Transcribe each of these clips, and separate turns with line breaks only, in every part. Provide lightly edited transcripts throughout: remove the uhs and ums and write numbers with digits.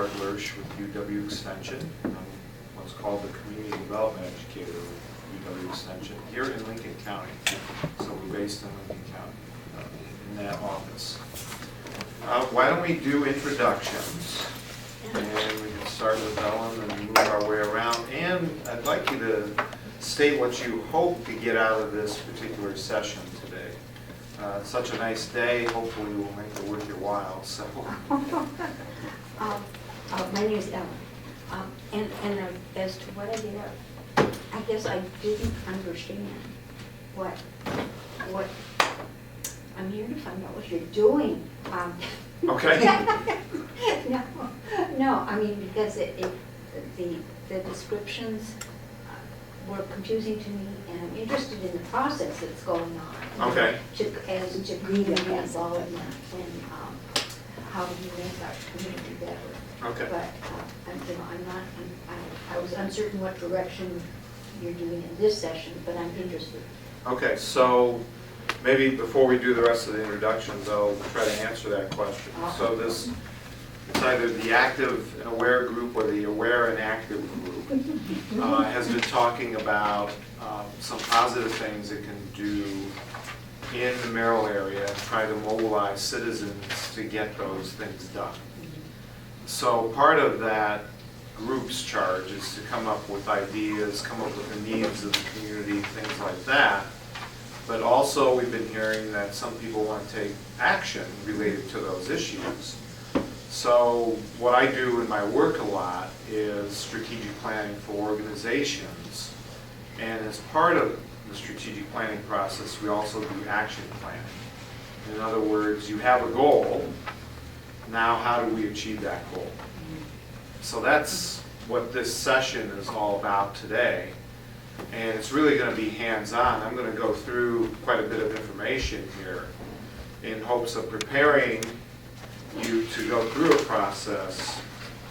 Mark Lurch with UW Extension. I'm what's called the Community Development Educator with UW Extension here in Lincoln County. So we're based in Lincoln County in that office. Why don't we do introductions? And we can start with Ellen and move our way around. And I'd like you to state what you hope to get out of this particular session today. It's such a nice day. Hopefully we'll make it worth your while. So.
My name is Ellen. And as to what I did, I guess I didn't understand what I'm here to find out what you're doing.
Okay.
No, I mean, because the descriptions were confusing to me, and I'm interested in the process that's going on.
Okay.
To be involved in how do you make our community better.
Okay.
But I was uncertain what direction you're doing in this session, but I'm interested.
Okay, so maybe before we do the rest of the introductions, I'll try to answer that question. So it's either the active and aware group or the aware and active group has been talking about some positive things it can do in the Merrill area and try to mobilize citizens to get those things done. So part of that group's charge is to come up with ideas, come up with the needs of the community, things like that. But also we've been hearing that some people want to take action related to those issues. So what I do in my work a lot is strategic planning for organizations. And as part of the strategic planning process, we also do action planning. In other words, you have a goal. Now how do we achieve that goal? So that's what this session is all about today. And it's really going to be hands-on. I'm going to go through quite a bit of information here in hopes of preparing you to go through a process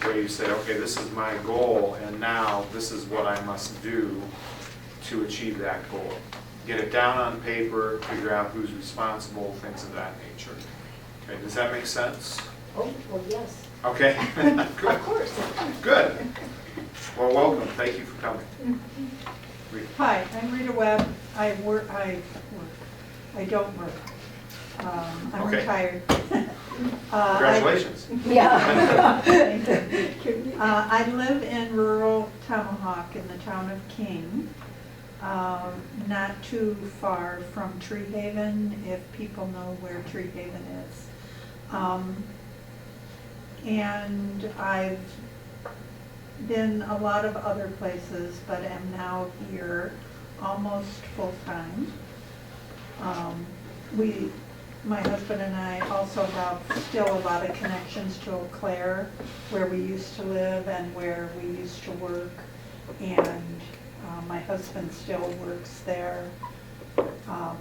where you say, okay, this is my goal, and now this is what I must do to achieve that goal. Get it down on paper, figure out who's responsible, things of that nature. Okay, does that make sense?
Oh, well, yes.
Okay, good.
Of course.
Good. Well, welcome. Thank you for coming. Rita.
Hi, I'm Rita Webb. I don't work. I'm
Okay.
retired.
Congratulations.
Yeah.
I live in rural Tomahawk in the town of King, not too far from Tree Haven, if people know where Tree Haven is. And I've been a lot of other places, but am now here almost full-time. My husband and I also have still a lot of connections to Eau Claire, where we used to live and where we used to work. And my husband still works there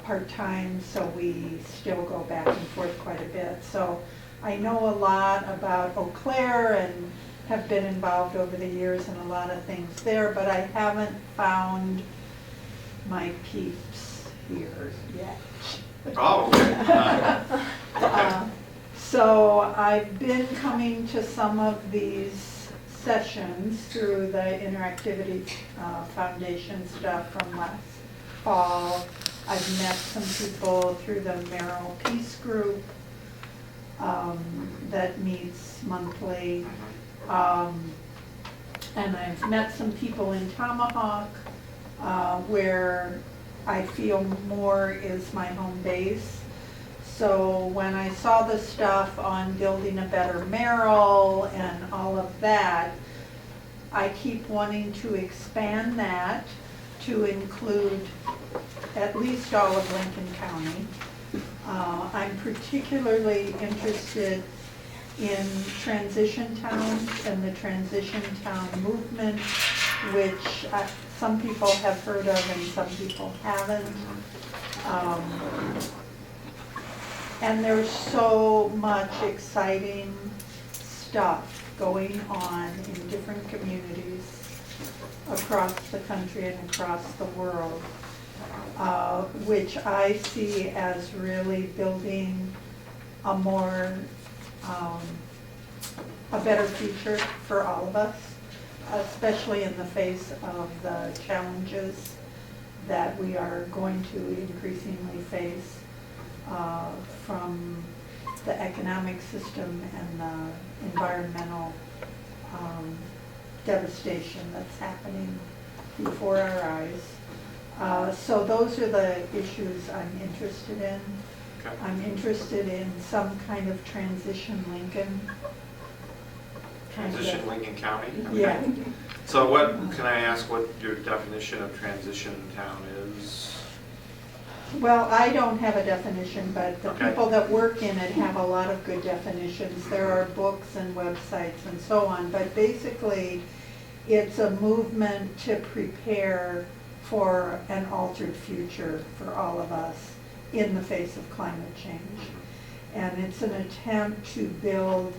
part-time, so we still go back and forth quite a bit. So I know a lot about Eau Claire and have been involved over the years in a lot of things there, but I haven't found my peeps here yet.
Oh, okay.
So I've been coming to some of these sessions through the Interactivity Foundation stuff from last fall. I've met some people through the Merrill Peace Group that meets monthly. And I've met some people in Tomahawk where I feel more is my home base. So when I saw the stuff on building a better Merrill and all of that, I keep wanting to expand that to include at least all of Lincoln County. I'm particularly interested in transition towns and the transition town movement, which some people have heard of and some people haven't. And there's so much exciting stuff going on in different communities across the country and across the world, which I see as really building a more a better future for all of us, especially in the face of the challenges that we are going to increasingly face from the economic system and the environmental devastation that's happening before our eyes. So those are the issues I'm interested in.
Okay.
I'm interested in some kind of transition Lincoln.
Transition Lincoln County? Okay.
Yeah.
So what, can I ask what your definition of transition town is?
Well, I don't have a definition, but the
Okay.
people that work in it have a lot of good definitions. There are books and websites and so on, but basically, it's a movement to prepare for an altered future for all of us in the face of climate change. And it's an attempt to build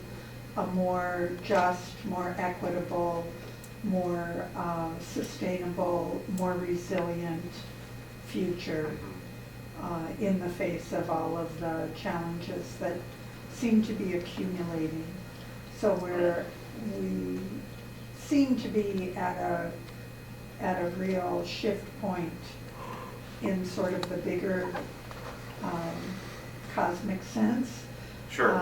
a more just, more equitable, more sustainable, more resilient future in the face of all of the challenges that seem to be accumulating. So we seem to be at a real shift point in sort of the bigger cosmic sense.
Sure.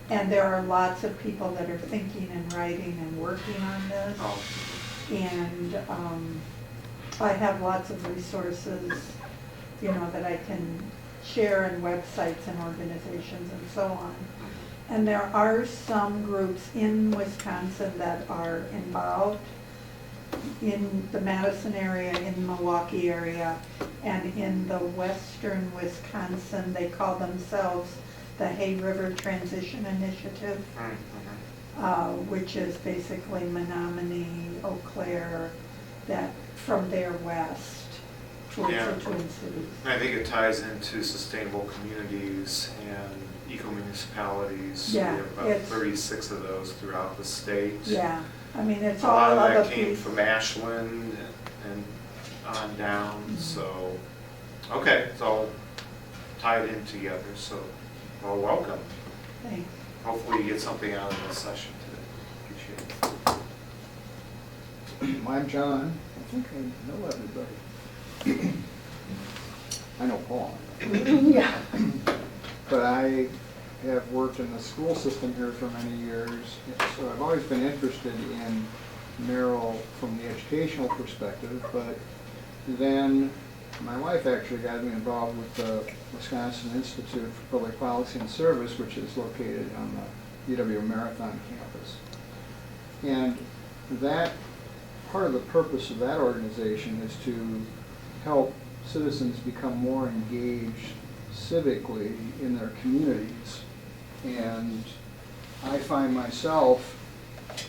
And there are lots of people that are thinking and writing and working on this.
Oh,
And I have lots of resources, that I can share, and websites and organizations and so on. And there are some groups in Wisconsin that are involved in the Madison area, in the Milwaukee area, and in the western Wisconsin, they call themselves the Hay River Transition Initiative, which is basically Menominee, Eau Claire, that from there west towards
Yeah.
the Twin Cities.
I think it ties into sustainable communities and eco-municipalities.
Yeah,
We have about
it's-
36 of those throughout the state.
Yeah, I mean, it's
A lot
all
of
of
that
a
came
piece.
from Ashland and on down,
Mm-hmm.
so, okay, it's all tied in together, so, well, welcome.
Thanks.
Hopefully you get something out of this session today. Appreciate it.
I'm John. I think I know everybody. I know Paul.
Yeah.
But I have worked in the school system here for many years, so I've always been interested in Merrill from the educational perspective, but then my wife actually got me involved with the Wisconsin Institute for Public Policy and Service, which is located on the UW Marathon campus. And that, part of the purpose of that organization is to help citizens become more engaged civically in their communities. And I find myself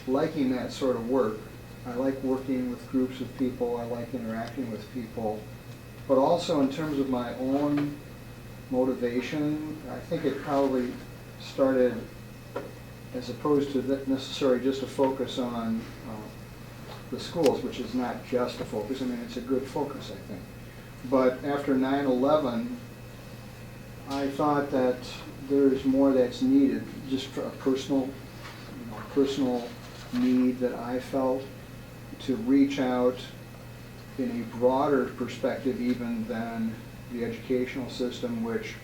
liking that sort of work. I like working with groups of people, I like interacting with people, but also in terms of my own motivation, I think it probably started as opposed to necessarily just a focus on the schools, which is not just a focus. I mean, it's a good focus, I think. But after 9/11, I thought that there's more that's needed, just for a personal need that I felt to reach out in a broader perspective even than the educational system, which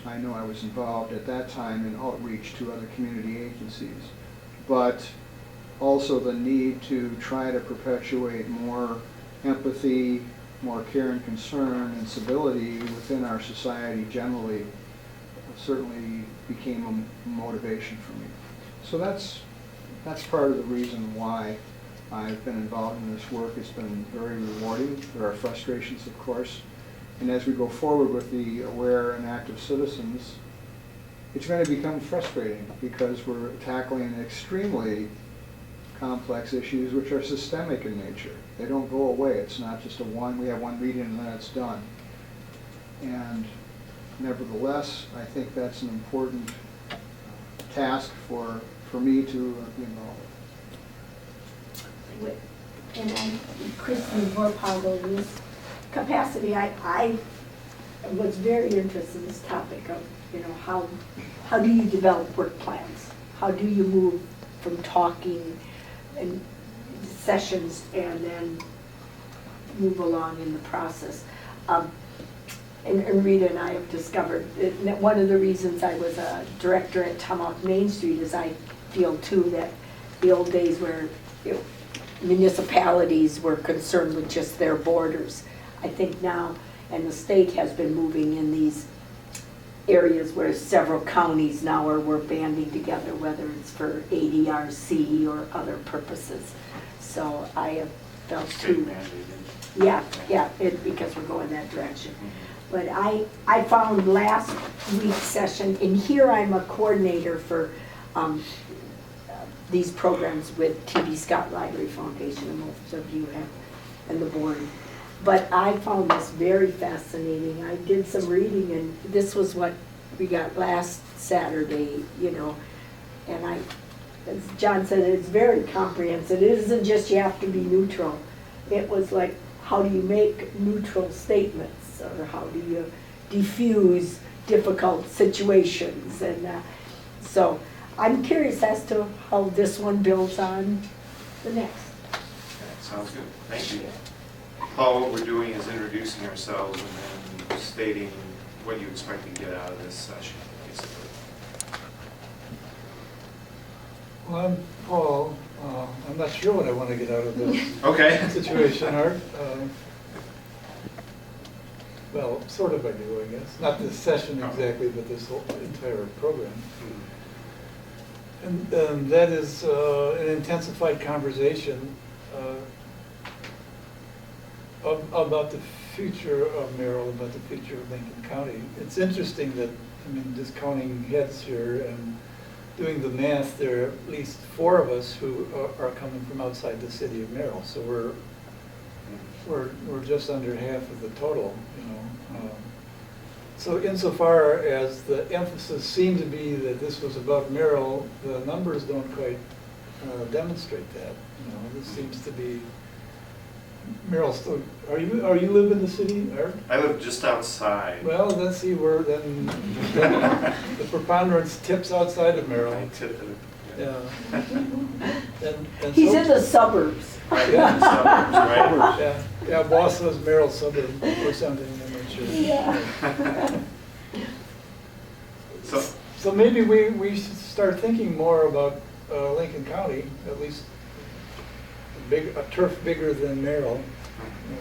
I know I was involved at that time in outreach to other community agencies. But also the need to try to perpetuate more empathy, more care and concern and civility within our society generally certainly became a motivation for me. So that's part of the reason why I've been involved in this work. It's been very rewarding. There are frustrations, of course. And as we go forward with the aware and active citizens, it's going to become frustrating because we're tackling extremely complex issues which are systemic in nature. They don't go away. It's not just we have one meeting and then it's done. And nevertheless, I think that's an important task for me to be involved with.
And I'm Kristen Vorpagel in this capacity. I was very interested in this topic of, how do you develop work plans? How do you move from talking and sessions and then move along in the process. And Rita and I have discovered that one of the reasons I was a director at Tomahawk Main Street is I feel too that the old days where municipalities were concerned with just their borders. I think now, and the state has been moving in these areas where several counties now we're banding together, whether it's for ADRC or other purposes. So I have felt
State
too.
mandated.
Because we're going that direction. But I found last week's session, and here I'm a coordinator for these programs with T.B. Scott Library Foundation, and most of you have, and the board. But I found this very fascinating. I did some reading, and this was what we got last Saturday, you know. And as John said, it's very comprehensive. It isn't just you have to be neutral. It was like, how do you make neutral statements, or how do you diffuse difficult situations? And so I'm curious as to how this one builds on the next.
Okay, sounds good, thank you. Paul, what we're doing is introducing ourselves and then stating what you expect to get out of this session, basically.
Well, I'm Paul. I'm not sure what I want to get out of this
Okay.
situation, Art. Well, sort of I do, I guess. Not this session exactly, but this whole entire program. And that is an intensified conversation about the future of Merrill, about the future of Lincoln County. It's interesting that, I mean, just counting heads here and doing the math, there are at least 4 of us who are coming from outside the city of Merrill. So we're just under half of the total, you know. So insofar as the emphasis seemed to be that this was about Merrill, the numbers don't quite demonstrate that. You know, this seems to be Merrill still. Are you live in the city, Art?
I live just outside.
Well, let's see where then the preponderance tips outside of Merrill.
I tipped it.
Yeah. And
He's
so-
in the suburbs.
Right, in the suburbs, right?
Yeah, boss was Merrill suburb or something, I'm not sure.
Yeah.
So,
maybe we should start thinking more about Lincoln County, at least a turf bigger than Merrill, you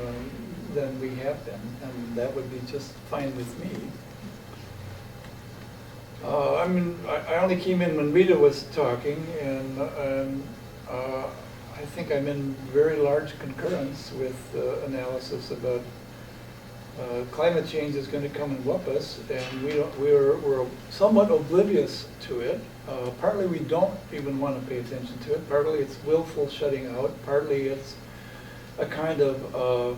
know, than we have been, and that would be just fine with me. I mean, I only came in when Rita was talking, and I think I'm in very large concurrence with analysis about climate change is going to come and whoop us, and we're somewhat oblivious to it. Partly we don't even want to pay attention to it. Partly it's willful shutting out. Partly it's a kind of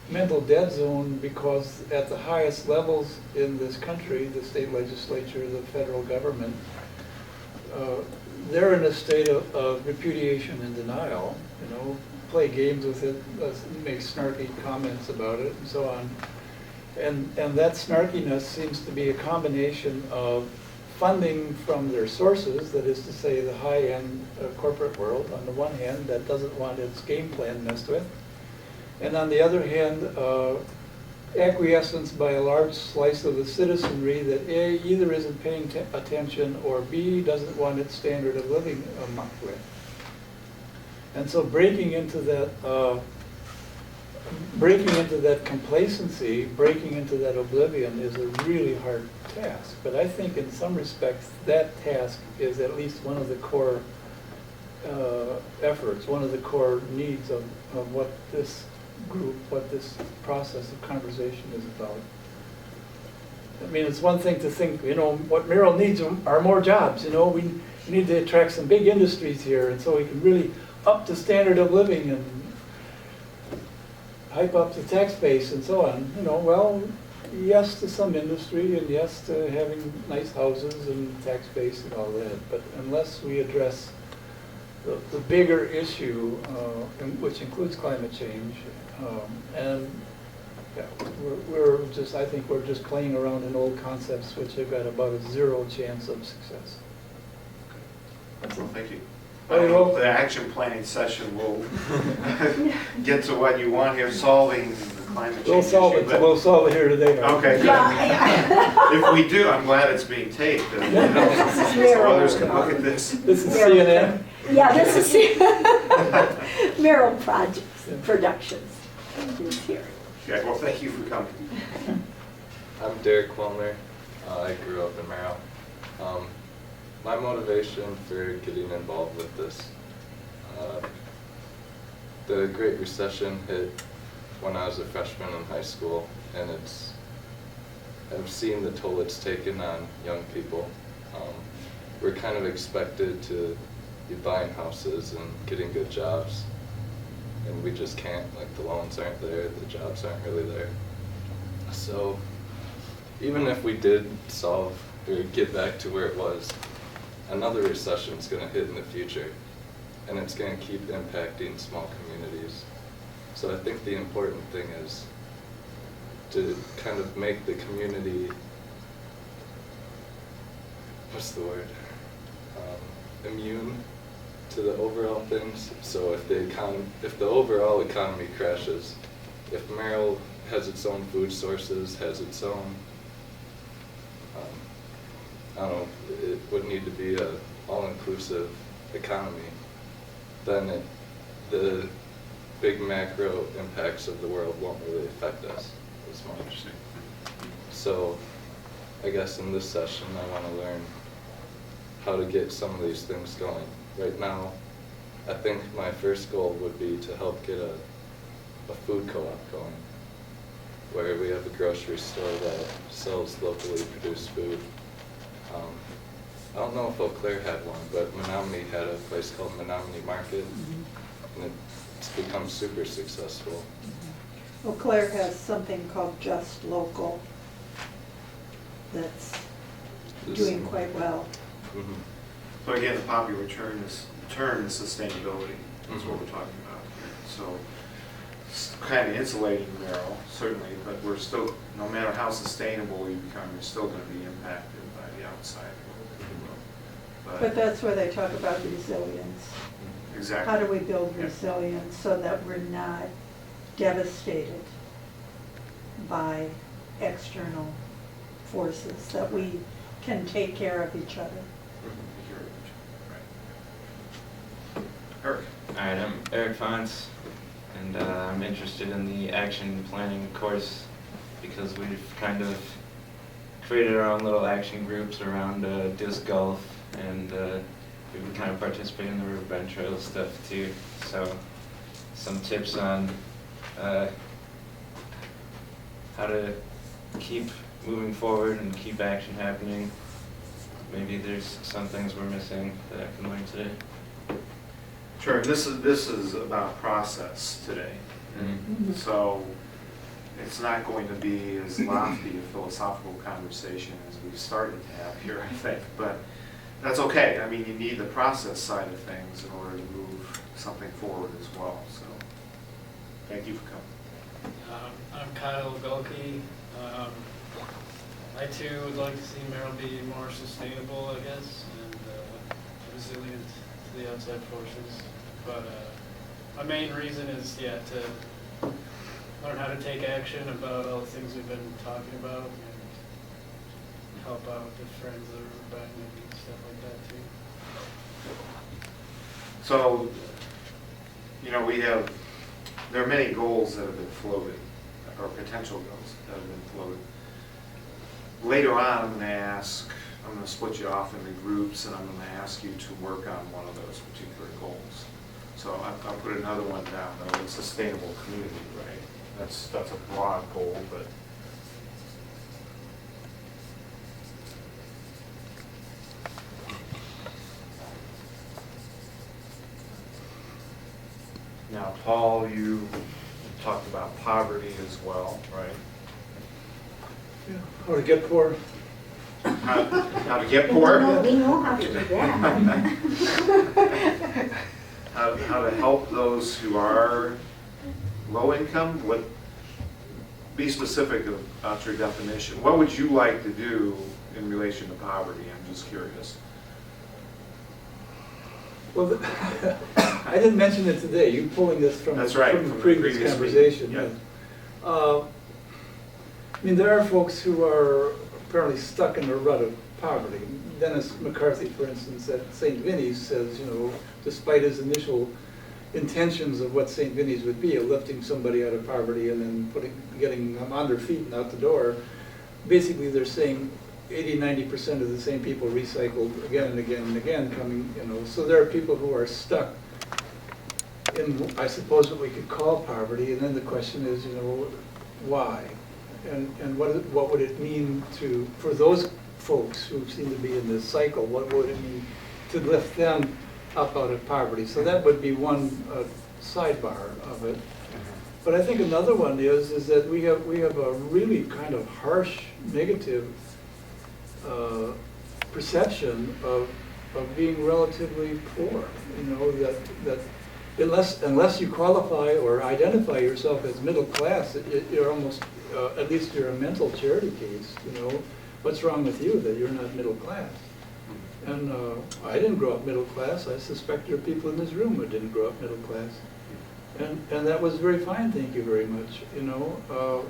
mental dead zone, because at the highest levels in this country, the state legislature, the federal government, they're in a state of repudiation and denial, you know, play games with it, make snarky comments about it and so on. And that snarkiness seems to be a combination of funding from their sources, that is to say the high-end corporate world on the one hand, that doesn't want its game plan messed with, and on the other hand, acquiescence by a large slice of the citizenry that A, either isn't paying attention, or B, doesn't want its standard of living mucked with. And so breaking into that complacency, breaking into that oblivion is a really hard task. But I think in some respects that task is at least one of the core efforts, one of the core needs of what this group, what this process of conversation is about. I mean, it's one thing to think, you know, what Merrill needs are more jobs. You know, we need to attract some big industries here, and so we can really up the standard of living and hype up the tax base and so on. You know, well, yes to some industry, and yes to having nice houses and tax base and all that, but unless we address the bigger issue, which includes climate change, and yeah, I think we're just playing around in old concepts which have got about a 0 chance of success.
Well, thank you.
I hope-
The action planning session will get to what you want here, solving the climate change
We'll solve
issue,
it,
but-
we'll solve it here today.
Okay, good. If we do, I'm glad it's being taped, and, you know,
This is
so
Merrill.
others can look at this.
This is CNN.
Yeah, this is Merrill Productions is here.
Okay, well, thank you for coming.
I'm Derek Wilmer. I grew up in Merrill. My motivation for getting involved with this, the Great Recession hit when I was a freshman in high school, and I've seen the toll it's taken on young people. We're kind of expected to be buying houses and getting good jobs, and we just can't. Like, the loans aren't there, the jobs aren't really there. So even if we did solve or get back to where it was, another recession is going to hit in the future, and it's going to keep impacting small communities. So I think the important thing is to kind of make the community, what's the word, immune to the overall things. So if the overall economy crashes, if Merrill has its own food sources, has its own, I don't know, it would need to be a all-inclusive economy, then the big macro impacts of the world won't really affect us as much. So I guess in this session I want to learn how to get some of these things going. Right now, I think my first goal would be to help get a food co-op going, where we have a grocery store that sells locally produced food. I don't know if Eau Claire had one, but Menominee had a place called Menominee Market, and it's become super successful.
Eau Claire has something called Just Local that's doing quite well.
Mhm.
So again, the popular term is sustainability, that's what we're talking about here. So it's kind of insulating Merrill, certainly, but we're still, no matter how sustainable you become, you're still going to be impacted by the outside world, if you will.
But that's where they talk about resilience.
Exactly.
How do we build
Yeah.
resilience so that we're not devastated by external forces, that we can take care of each other?
Right. Eric?
All right, I'm Eric Fonts, and I'm interested in the action planning course because we've kind of created our own little action groups around disc golf, and we would kind of participate in the Riverbend Trail stuff too. So some tips on how to keep moving forward and keep action happening. Maybe there's some things we're missing that I can learn today.
Sure, this is about process today.
Mhm.
So it's not going to be as lofty a philosophical conversation as we've started to have here, I think, but that's okay. I mean, you need the process side of things in order to move something forward as well, so thank you for coming.
I'm Kyle Gulke. I too would like to see Merrill be more sustainable, I guess, and resilient to the outside forces. But my main reason is, to learn how to take action about all the things we've been talking about and help out the friends that are buying and stuff like that too.
So, there are many goals that have been floated, or potential goals that have been floated. Later on, I'm going to split you off into groups, and I'm going to ask you to work on one of those particular goals. So I'll put another one down, though, a sustainable community, right? That's a broad goal, but now, Paul, you talked about poverty as well, right?
How to get poor.
How to get poor?
We know how to do that.
How to help those who are low income? Be specific about your definition. What would you like to do in relation to poverty? I'm just curious.
Well, I didn't mention it today, you pulling this from
That's right,
from the
from the
previous
previous
conversation.
meeting,
I mean, there are folks who are apparently stuck in a rut of poverty. Dennis McCarthy, for instance, at St. Vinny's says, you know, despite his initial intentions of what St. Vinny's would be, of lifting somebody out of poverty and then getting them on their feet and out the door, basically they're saying 80–90% of the same people recycled again and again and again coming, you know. So there are people who are stuck in, I suppose, what we could call poverty, and then the question is, you know, why? And what would it mean for those folks who seem to be in this cycle, what would it mean to lift them up out of poverty? So that would be one sidebar of it. But I think another one is that we have a really kind of harsh, negative perception of being relatively poor. You know, that unless you qualify or identify yourself as middle class, you're almost, at least you're a mental charity case. You know, what's wrong with you that you're not middle class? And I didn't grow up middle class. I suspect there are people in this room who didn't grow up middle class. And that was very fine, thank you very much. You know,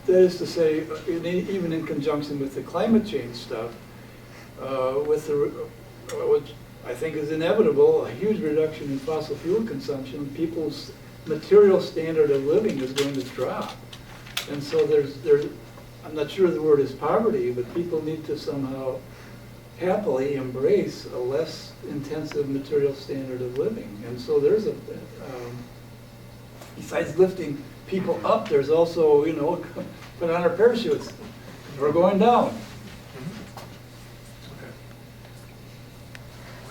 that is to say, even in conjunction with the climate change stuff, with which I think is inevitable, a huge reduction in fossil fuel consumption, people's material standard of living is going to drop. And so there's I'm not sure the word is poverty, but people need to somehow happily embrace a less intensive material standard of living. And so there's besides lifting people up, there's also, you know, put on our parachutes. We're going down.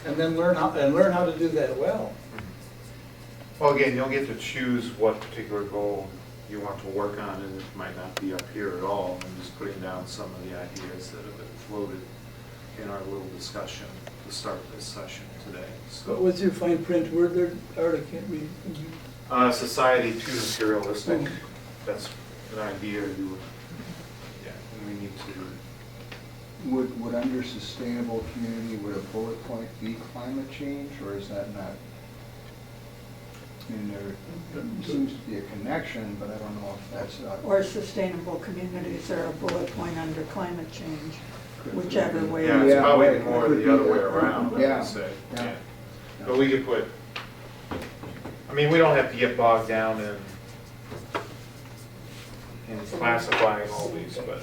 And then learn how to do that well.
Well, again, you'll get to choose what particular goal you want to work on, and it might not be up here at all. I'm just putting down some of the ideas that have been floated in our little discussion to start this session today. So,
What was your fine print word there, Art? I can't read.
society too materialistic. That's an idea you would, yeah, we need to.
Would under sustainable community, would a bullet point be climate change, or is that not? I mean, there seems to be a connection, but I don't know if that's
Or sustainable communities are a bullet point under climate change, whichever way.
Yeah, it's
Yeah,
probably
right.
more
Could
the other
be
way
that.
around, I
Yeah,
would say.
yeah.
Yeah. But we could put, I mean, we don't have to get bogged down in classifying all these, but.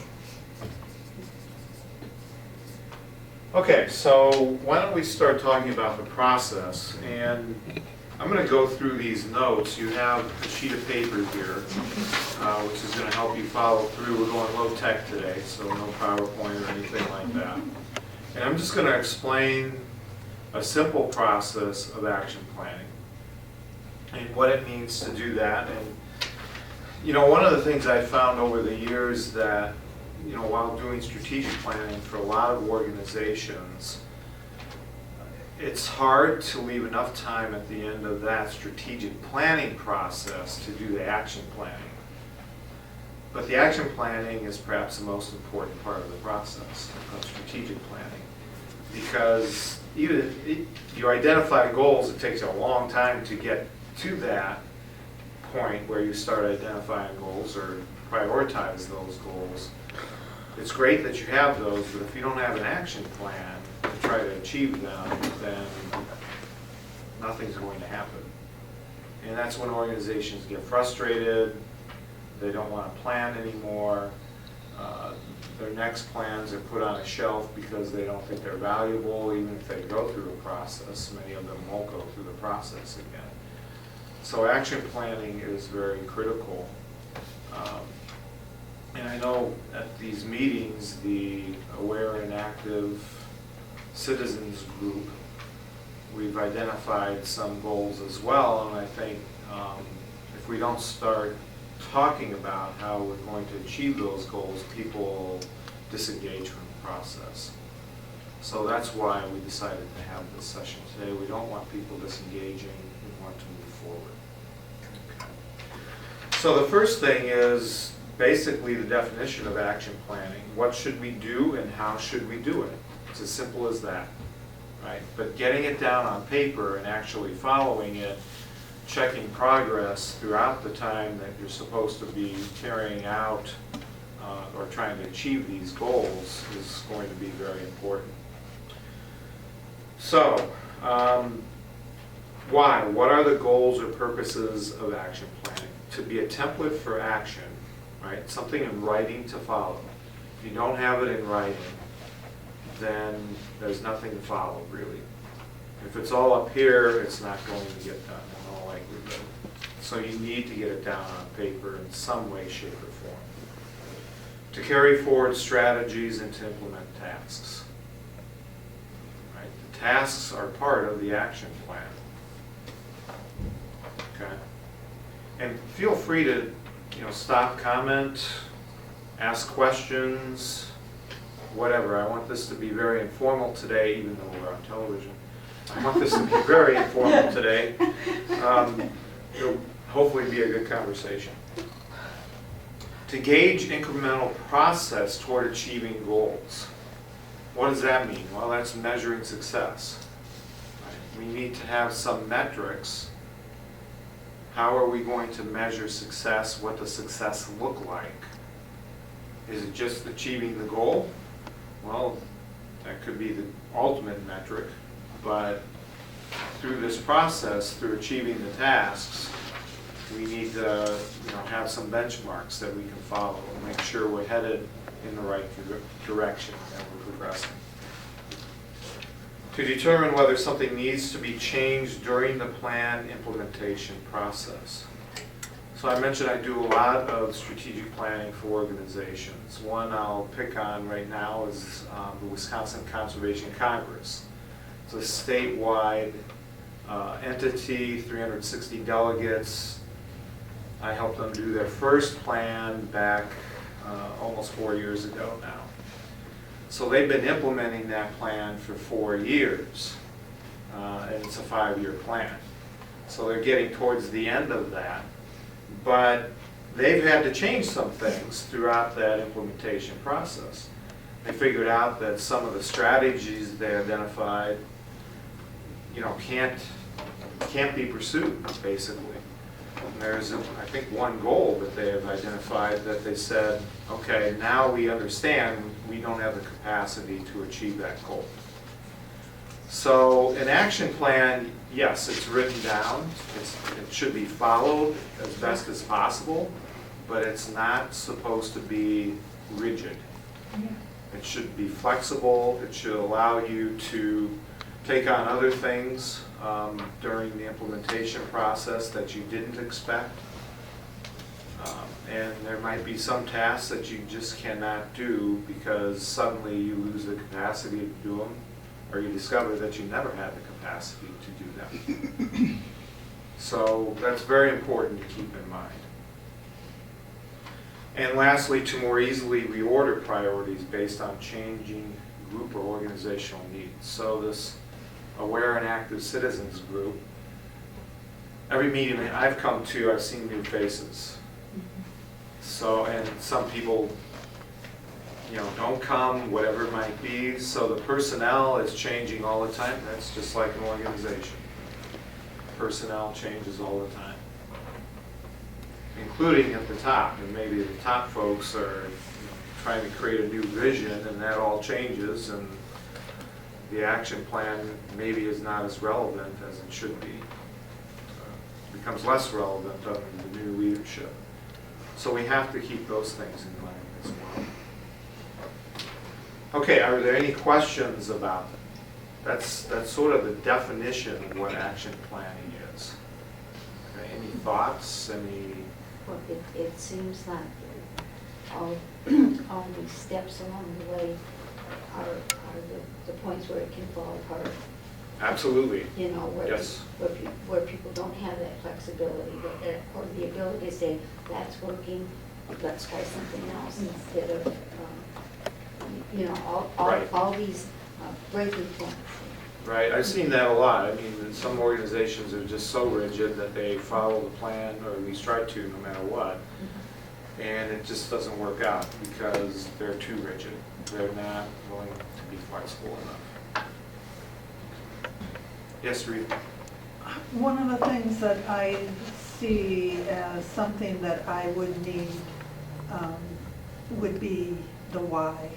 Okay, so why don't we start talking about the process? And I'm going to go through these notes. You have a sheet of paper here, which is going to help you follow through. We're going low tech today, so no PowerPoint or anything like that. And I'm just going to explain a simple process of action planning and what it means to do that. And, you know, one of the things I found over the years that, you know, while doing strategic planning for a lot of organizations, it's hard to leave enough time at the end of that strategic planning process to do the action planning. But the action planning is perhaps the most important part of the process of strategic planning, because even if you identify goals, it takes you a long time to get to that point where you start identifying goals or prioritize those goals. It's great that you have those, but if you don't have an action plan to try to achieve them, then nothing's going to happen. And that's when organizations get frustrated, they don't want to plan anymore, their next plans are put on a shelf because they don't think they're valuable, even if they go through a process. Many of them won't go through the process again. So action planning is very critical. And I know at these meetings, the Aware and Active Citizens Group, we've identified some goals as well, and I think if we don't start talking about how we're going to achieve those goals, people will disengage from the process. So that's why we decided to have this session today. We don't want people disengaging, we want to move forward. Okay. So the first thing is basically the definition of action planning. What should we do and how should we do it? It's as simple as that. right? But getting it down on paper and actually following it, checking progress throughout the time that you're supposed to be carrying out or trying to achieve these goals is going to be very important. So, why? What are the goals or purposes of action planning? To be a template for action, right? Something in writing to follow. If you don't have it in writing, then there's nothing to follow, really. If it's all up here, it's not going to get done in all likelihood. So you need to get it down on paper in some way, shape, or form. To carry forward strategies and to implement tasks. Right? The tasks are part of the action plan. Okay? And feel free to, stop, comment, ask questions, whatever. I want this to be very informal today, even though we're on television. I want this to be very informal today. It'll hopefully be a good conversation. To gauge incremental process toward achieving goals. What does that mean? Well, that's measuring success. Right? We need to have some metrics. How are we going to measure success? What does success look like? Is it just achieving the goal? Well, that could be the ultimate metric, but through this process, through achieving the tasks, we need to have some benchmarks that we can follow and make sure we're headed in the right direction and we're progressing. To determine whether something needs to be changed during the plan implementation process. So I mentioned I do a lot of strategic planning for organizations. One I'll pick on right now is the Wisconsin Conservation Congress. It's a statewide entity, 360 delegates. I helped them do their first plan back almost 4 years ago now. So they've been implementing that plan for 4 years, and it's a 5-year plan. So they're getting towards the end of that, but they've had to change some things throughout that implementation process. They figured out that some of the strategies they identified, can't be pursued, basically. And there's, I think, one goal that they have identified that they said, okay, now we understand we don't have the capacity to achieve that goal. So an action plan, yes, it's written down. It should be followed as best as possible, but it's not supposed to be rigid. It should be flexible. It should allow you to take on other things during the implementation process that you didn't expect. And there might be some tasks that you just cannot do because suddenly you lose the capacity to do them, or you discover that you never had the capacity to do them. So that's very important to keep in mind. And lastly, to more easily reorder priorities based on changing group or organizational needs. So this Aware and Active Citizens group, every meeting I've come to, I've seen new faces. So, and some people, don't come, whatever it might be. So the personnel is changing all the time. That's just like an organization. Personnel changes all the time, including at the top. And maybe the top folks are trying to create a new vision, and that all changes, and the action plan maybe is not as relevant as it should be. It becomes less relevant under the new leadership. So we have to keep those things in mind as well. Okay, are there any questions about that? That's sort of the definition of what action planning is. Okay, any thoughts?
Well, it seems like all these steps along the way are the points where it can fall apart.
Absolutely.
Where,
Yes.
where people don't have that flexibility or the ability to say, that's working, let's try something else instead of,
Right.
all these breaking points.
Right, I've seen that a lot. I mean, some organizations are just so rigid that they follow the plan, or at least try to, no matter what. And it just doesn't work out because they're too rigid. They're not willing to be flexible enough. Yes, Reed?
One of the things that I see as something that I would need would be the why.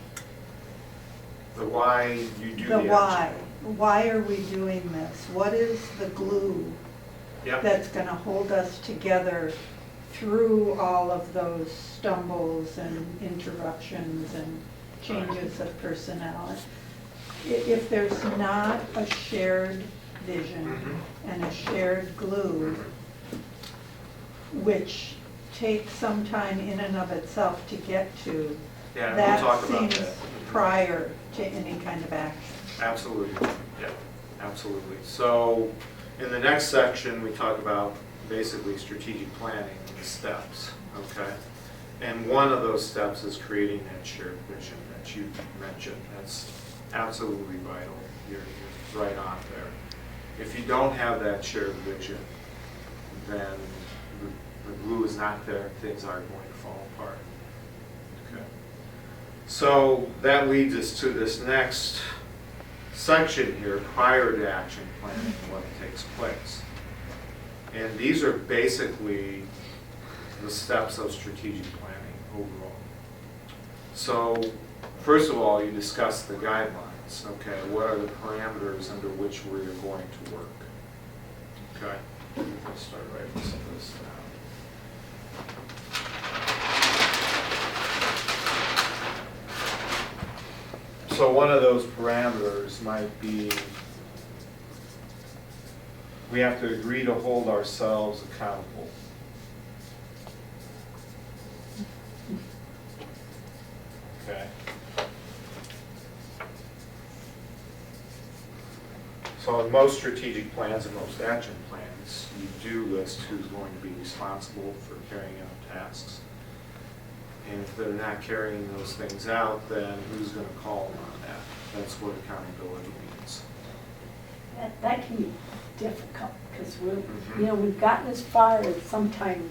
The why you do the
The
action.
why. Why are we doing this? What is the glue
Yep.
that's gonna hold us together through all of those stumbles and interruptions and changes of personnel? If there's not a shared vision and a shared glue, which takes some time in and of itself to get to,
Yeah, we'll
that
talk about
seems
that.
prior to any kind of action.
Absolutely, yeah, absolutely. So, in the next section, we talk about basically strategic planning and the steps, okay? And one of those steps is creating that shared vision that you mentioned. That's absolutely vital. You're right on there. If you don't have that shared vision, then the glue is not there, things are going to fall apart. Okay. So that leads us to this next section here, prior to action planning, what takes place. And these are basically the steps of strategic planning overall. So, first of all, you discuss the guidelines, okay? What are the parameters under which we're going to work? Okay? Let's start writing some of this down. So one of those parameters might be, we have to agree to hold ourselves accountable. Okay. So in most strategic plans and most action plans, you do list who's going to be responsible for carrying out tasks. And if they're not carrying those things out, then who's going to call them on that? That's what accountability means.
That can be difficult, because we've gotten as far as sometimes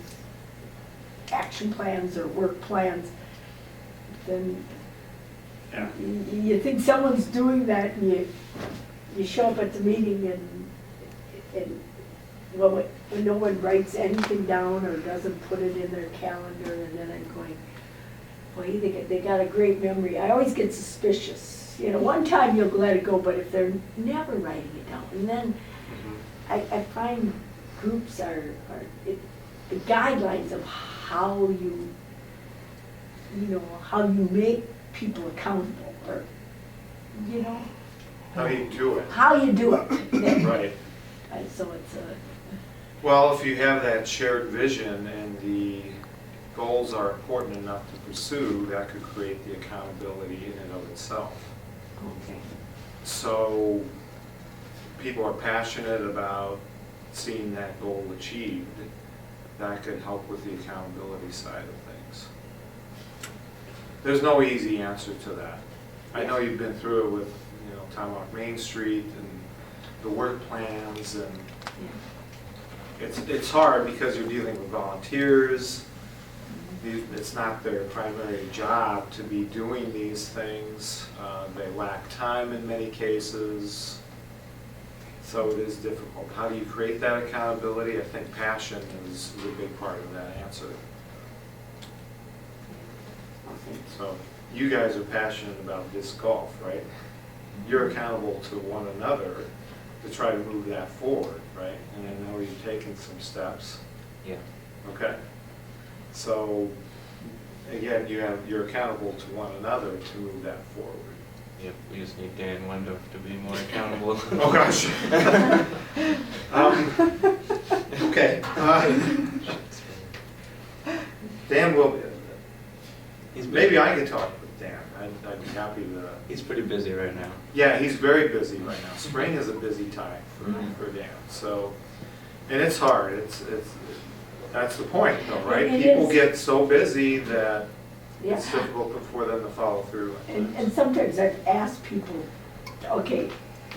action plans or work plans, then
Yeah.
you think someone's doing that, and you show up at the meeting and well, when no one writes anything down or doesn't put it in their calendar, and then I'm going, boy, they got a great memory. I always get suspicious. One time you'll let it go, but if they're never writing it down, and then I find groups are the guidelines of how you make people accountable, or
How do you do it?
how you do it.
Right.
So it's
Well, if you have that shared vision and the goals are important enough to pursue, that could create the accountability in and of itself.
okay.
So people are passionate about seeing that goal achieved. That could help with the accountability side of things. There's no easy answer to that. I know you've been through it with, Tomahawk Main Street and the work plans, and it's hard because you're dealing with volunteers. It's not their primary job to be doing these things. They lack time in many cases. So it is difficult. How do you create that accountability? I think passion is a big part of that answer. So you guys are passionate about disc golf, right? You're accountable to one another to try to move that forward, right? And I know you've taken some steps.
Yeah.
Okay. So again, you're accountable to one another to move that forward.
Yep, we just need Dan Wendorf to be more accountable.
Oh, gosh. Okay. Dan will be. Maybe I could talk with Dan. I'd be happy to.
He's pretty busy right now.
Yeah, he's very busy right now. Spring is a busy time for Dan. So, and it's hard. That's the point, though, right?
It
People
is.
get so busy that it's
Yeah.
difficult for them to follow through.
And sometimes I've asked people, okay,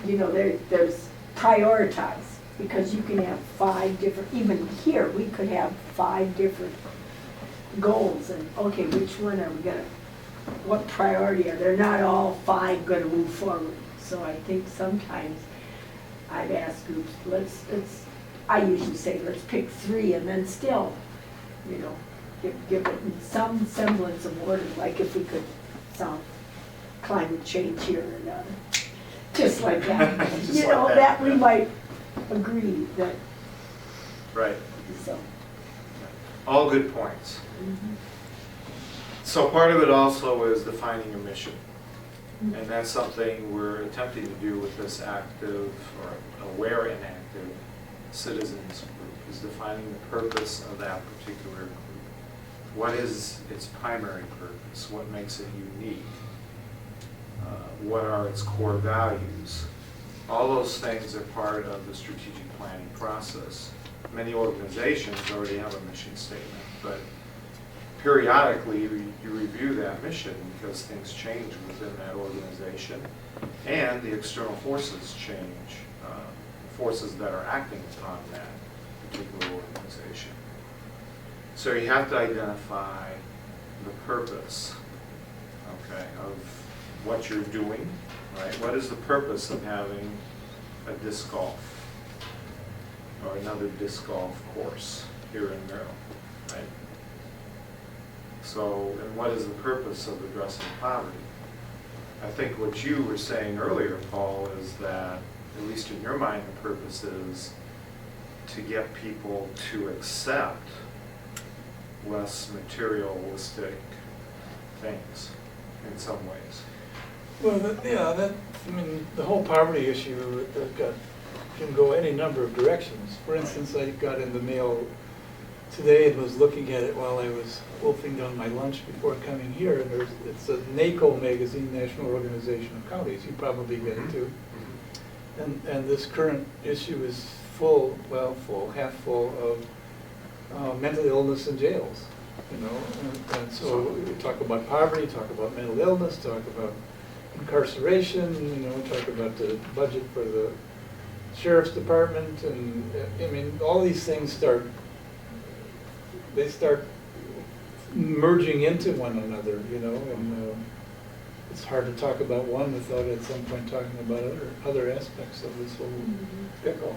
there's prioritize, because you can have 5 different, even here, we could have 5 different goals, and okay, which one are we gonna, what priority are, they're not all 5 gonna move forward. So I think sometimes I've asked groups, let's, I usually say, let's pick 3 and then still, you know, give it some semblance of order, like if we could solve climate change here and just like that.
Just
You
like
know,
that,
that we
yeah.
might agree that,
Right,
so.
all good points. So part of it also is defining a mission. And that's something we're attempting to do with this active, or aware and active citizens group, is defining the purpose of that particular group. What is its primary purpose? What makes it unique? What are its core values? All those things are part of the strategic planning process. Many organizations already have a mission statement, but periodically you review that mission because things change within that organization and the external forces change, forces that are acting upon that particular organization. So you have to identify the purpose, okay, of what you're doing, right? What is the purpose of having a disc golf or another disc golf course here in Merrill, right? So, and what is the purpose of addressing poverty? I think what you were saying earlier, Paul, is that, at least in your mind, the purpose is to get people to accept less materialistic things in some ways.
Well, I mean, the whole poverty issue can go any number of directions. For instance, I got in the mail today and was looking at it while I was wolfing down my lunch before coming here, and it's a NACO magazine, National Organization of Counties. You probably get it too. And this current issue is half full of mental illness in jails, you know. And so we talk about poverty, talk about mental illness, talk about incarceration, you know, talk about the budget for the sheriff's department, and I mean, all these things start merging into one another, you know, and it's hard to talk about one without at some point talking about other aspects of this whole pickle.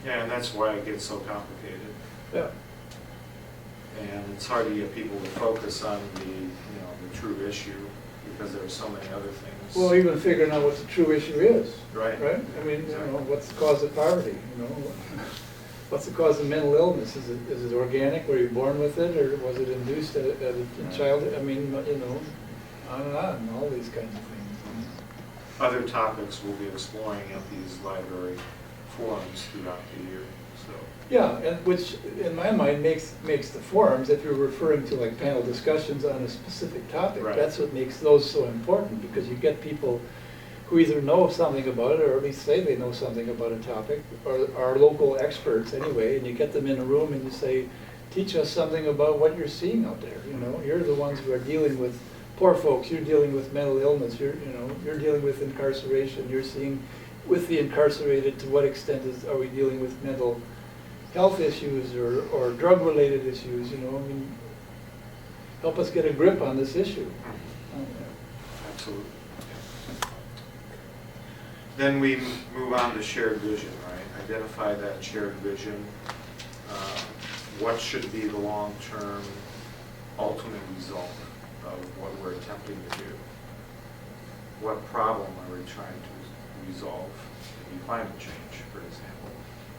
Yeah, and that's why it gets so complicated.
Yeah.
And it's hard to get people to focus on the true issue because there are so many other things.
Well, even figuring out what the true issue is.
Right.
Right? I mean, you know, what's the cause of poverty, you know? What's the cause of mental illness? Is it organic? Were you born with it, or was it induced at a childhood? I mean, you know, on and on, all these kinds of things.
Other topics we'll be exploring at these library forums throughout the year, so.
Yeah, and which, in my mind, makes the forums, if you're referring to like panel discussions on a specific topic,
Right.
that's what makes those so important, because you get people who either know something about it, or at least say they know something about a topic, or are local experts anyway, and you get them in a room and you say, teach us something about what you're seeing out there, you know? You're the ones who are dealing with poor folks, you're dealing with mental illness, you're dealing with incarceration, you're seeing with the incarcerated, to what extent are we dealing with mental health issues or drug-related issues, you know? I mean, help us get a grip on this issue.
Absolutely. Then we move on to shared vision, right? Identify that shared vision. What should be the long-term ultimate result of what we're attempting to do? What problem are we trying to resolve? Maybe climate change, for example,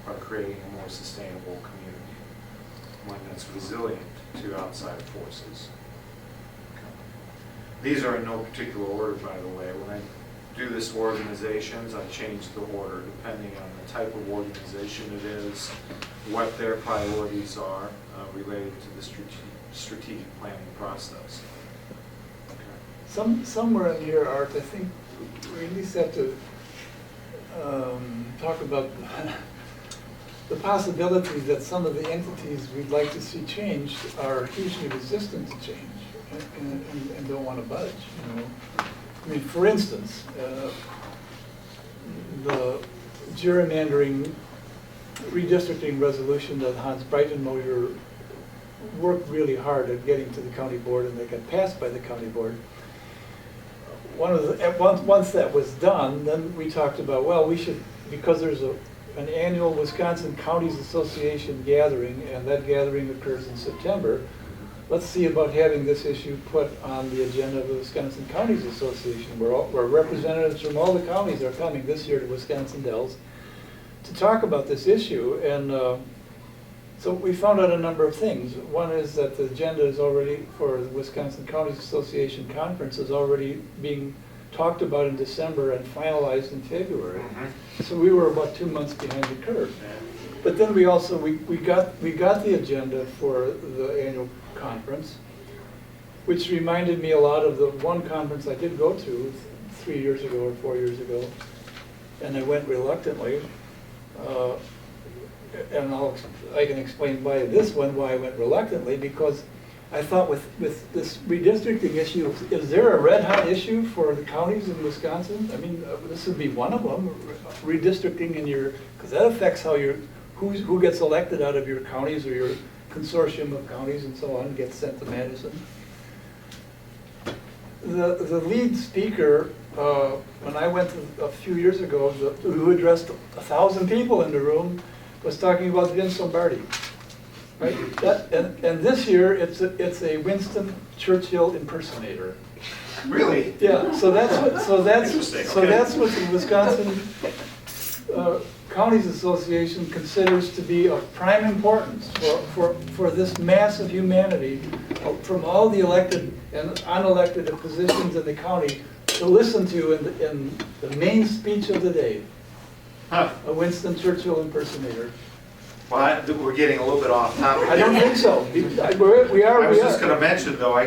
or creating a more sustainable community, one that's resilient to outside forces. These are in no particular order, by the way. When I do this for organizations, I change the order depending on the type of organization it is, what their priorities are related to the strategic planning process. Okay.
Somewhere in here, Art, I think we at least have to talk about the possibility that some of the entities we'd like to see changed are hugely resistant to change and don't want to budge, you know. I mean, for instance, the gerrymandering redistricting resolution that Hans Breitenmoyer worked really hard at getting to the county board, and they got passed by the county board. Once that was done, then we talked about, well, we should, because there's an annual Wisconsin Counties Association gathering, and that gathering occurs in September. Let's see about having this issue put on the agenda of the Wisconsin Counties Association, where representatives from all the counties are coming this year to Wisconsin Dells to talk about this issue. And so we found out a number of things. One is that the agenda is already, for the Wisconsin Counties Association Conference, is already being talked about in December and finalized in February. So we were about 2 months behind the curve. But then we also, we got the agenda for the annual conference, which reminded me a lot of the one conference I did go to 3 years ago or 4 years ago, and I went reluctantly. And I can explain why I went reluctantly, because I thought with this redistricting issue, is there a red hot issue for the counties in Wisconsin? I mean, this would be one of them, redistricting in your, because that affects how who gets elected out of your counties or your consortium of counties and so on, gets sent to Madison. The lead speaker, when I went a few years ago, who addressed 1,000 people in the room, was talking about Vince Lombardi, right? And this year it's a Winston Churchill impersonator.
Really?
Yeah. So that's
Interesting, okay.
that's what the Wisconsin Counties Association considers to be of prime importance for this mass of humanity from all the elected and unelected positions in the county to listen to in the main speech of the day.
Huh.
A Winston Churchill impersonator.
Well, we're getting a little bit off topic.
I don't think so. We are.
I was just going to mention, though, I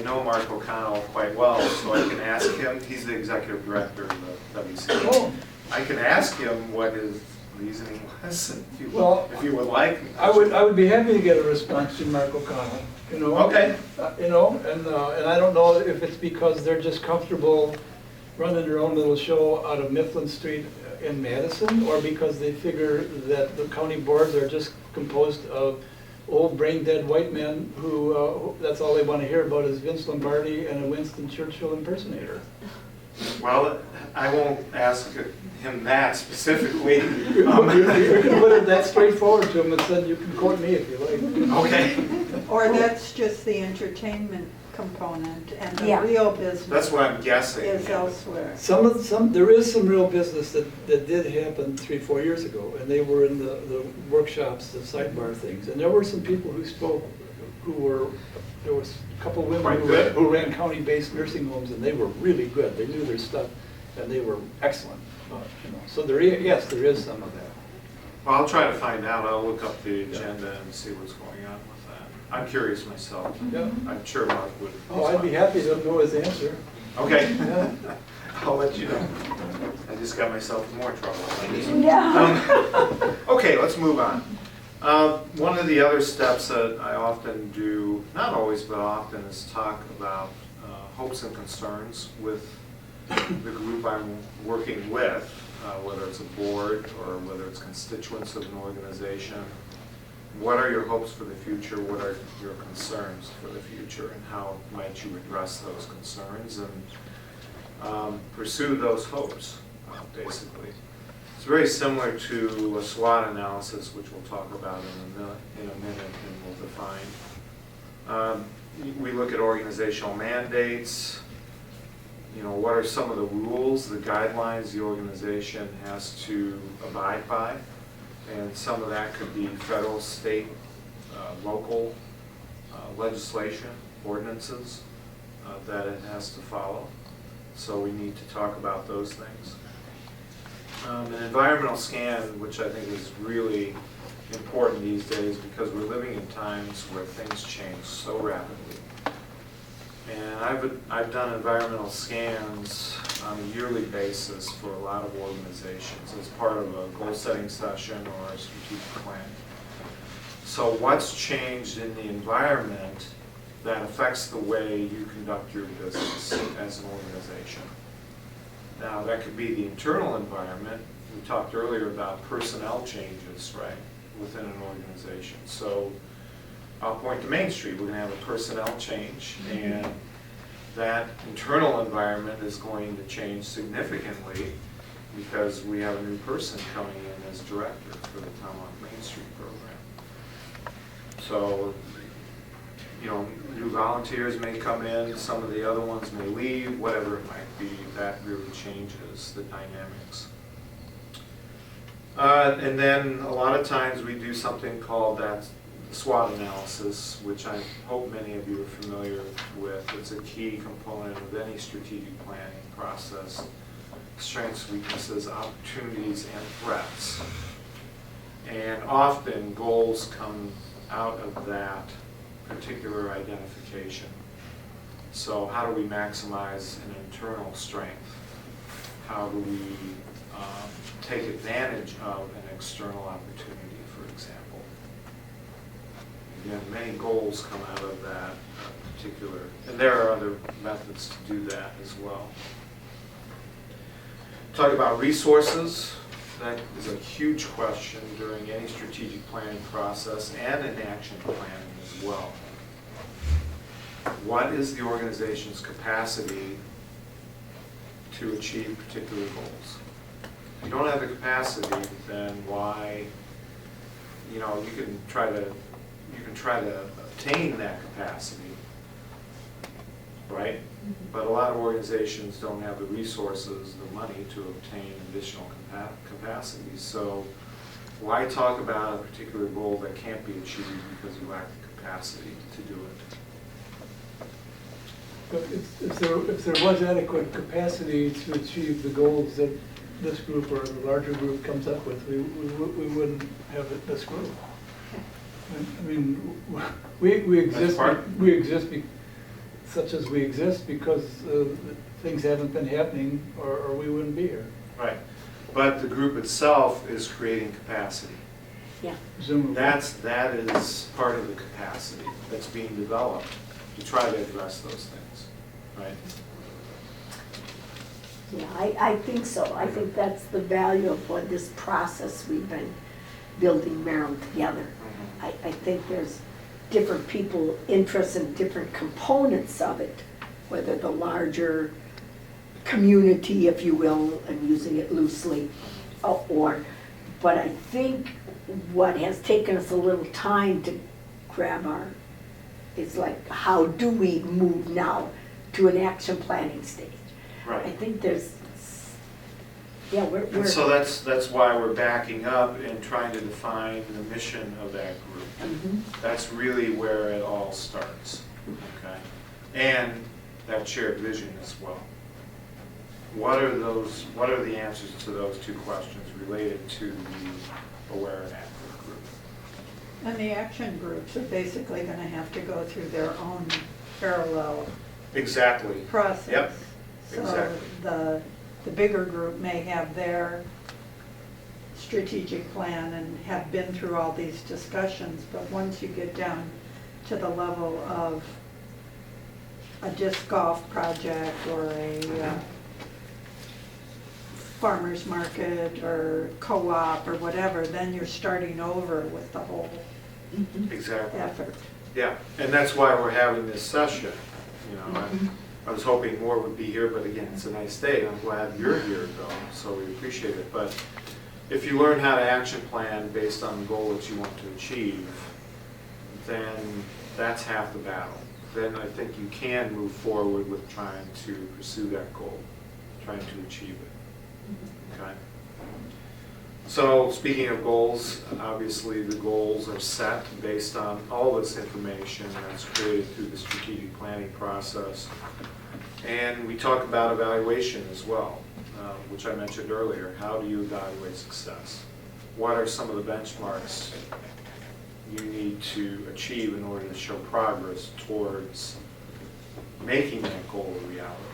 know Mark O'Connell quite well, so I can ask him. He's the executive director of the WC.
Oh.
I can ask him what his reasoning was, if you would like.
I would be happy to get a response to Mark O'Connell. You know.
Okay.
And I don't know if it's because they're just comfortable running their own little show out of Mifflin Street in Madison, or because they figure that the county boards are just composed of old brain-dead white men who that's all they want to hear about is Vince Lombardi and a Winston Churchill impersonator.
Well, I won't ask him that specifically.
You can put it that straightforward to him and said, you can quote me if you like.
Okay.
Or that's just the entertainment component, and the
Yeah.
real business
That's what I'm guessing.
is elsewhere.
There is some real business that did happen 3-4 years ago, and they were in the workshops, the sidebar things, and there were some people who spoke there was a couple of women
Quite good.
who ran county-based nursing homes, and they were really good. They knew their stuff, and they were excellent. So there is some of that.
Well, I'll try to find out. I'll look up the agenda and see what's going on with that. I'm curious myself.
Yeah.
I'm sure Mark would.
Oh, I'd be happy to know his answer.
Okay.
Yeah.
I'll let you know. I just got myself in more trouble.
Yeah.
Okay, let's move on. One of the other steps that I often do, not always, but often, is talk about hopes and concerns with the group I'm working with, whether it's a board or whether it's constituents of an organization. What are your hopes for the future? What are your concerns for the future? And how might you address those concerns and pursue those hopes, basically? It's very similar to a SWOT analysis, which we'll talk about in a minute and we'll define. We look at organizational mandates. You know, what are some of the rules, the guidelines the organization has to abide by? And some of that could be federal, state, local legislation, ordinances that it has to follow. So we need to talk about those things. An environmental scan, which I think is really important these days because we're living in times where things change so rapidly. And I've done environmental scans on a yearly basis for a lot of organizations as part of a goal-setting session or a strategic plan. So what's changed in the environment that affects the way you conduct your business as an organization? Now, that could be the internal environment. We talked earlier about personnel changes, right, within an organization. So I'll point to Main Street. We're going to have a personnel change, and that internal environment is going to change significantly because we have a new person coming in as director for the Tomahawk Main Street program. So, you know, new volunteers may come in, some of the other ones may leave, whatever it might be, that really changes the dynamics. And then a lot of times we do something called that SWOT analysis, which I hope many of you are familiar with. It's a key component of any strategic planning process. Strengths, weaknesses, opportunities, and threats. And often goals come out of that particular identification. So how do we maximize an internal strength? How do we take advantage of an external opportunity, for example? Again, many goals come out of that particular, and there are other methods to do that as well. Talk about resources. That is a huge question during any strategic planning process and in action planning as well. What is the organization's capacity to achieve particular goals? If you don't have the capacity, then why, you know, you can try to obtain that capacity, right? But a lot of organizations don't have the resources, the money to obtain additional capacity. So why talk about a particular goal that can't be achieved because you lack the capacity to do it?
But if there was adequate capacity to achieve the goals that this group or the larger group comes up with, we wouldn't have this group. I mean, we exist, such as we exist because things haven't been happening or we wouldn't be here.
Right. But the group itself is creating capacity.
Yeah.
Presumably.
That is part of the capacity that's being developed to try to address those things, right?
Yeah, I think so. I think that's the value of what this process we've been building Merrill together. I think there's different people interested in different components of it, whether the larger community, if you will, I'm using it loosely, but I think what has taken us a little time to grab it's like, how do we move now to an action planning stage?
Right.
I think there's, yeah, we're.
And so that's why we're backing up and trying to define the mission of that group.
Mhm.
That's really where it all starts, okay? And that shared vision as well. What are the answers to those two questions related to the aware and active group?
And the action groups are basically gonna have to go through their own parallel
Exactly.
process.
Yep,
So
exactly.
the bigger group may have their strategic plan and have been through all these discussions, but once you get down to the level of a disc golf project or a farmer's market or co-op or whatever, then you're starting over with the whole
Exactly.
effort.
Yeah, and that's why we're having this session, you know. I was hoping more would be here, but again, it's a nice day. I'm glad you're here though, so we appreciate it. But if you learn how to action plan based on the goal that you want to achieve, then that's half the battle. Then I think you can move forward with trying to pursue that goal, trying to achieve it. Okay? So speaking of goals, obviously the goals are set based on all this information that's created through the strategic planning process. And we talk about evaluation as well, which I mentioned earlier. How do you evaluate success? What are some of the benchmarks you need to achieve in order to show progress towards making that goal a reality?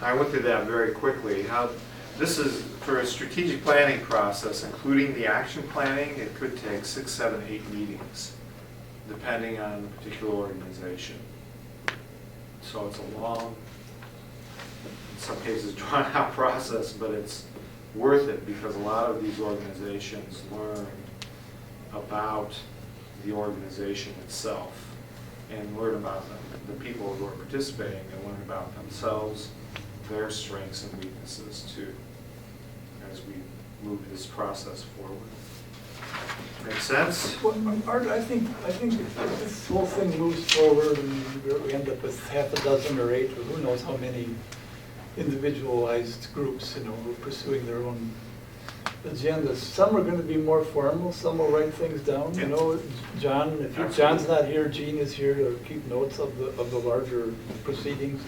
I went through that very quickly. This is for a strategic planning process, including the action planning. It could take 6, 7, 8 meetings, depending on the particular organization. So it's a long, in some cases, drawn-out process, but it's worth it because a lot of these organizations learn about the organization itself and learn about the people who are participating and learn about themselves, their strengths and weaknesses too. as we move this process forward. Make sense?
Well, Art, I think if this whole thing moves forward and we end up with half a dozen or 8, or who knows how many individualized groups, who are pursuing their own agendas. Some are gonna be more formal, some will write things down, John, if John's not here, Gene is here to keep notes of the larger proceedings.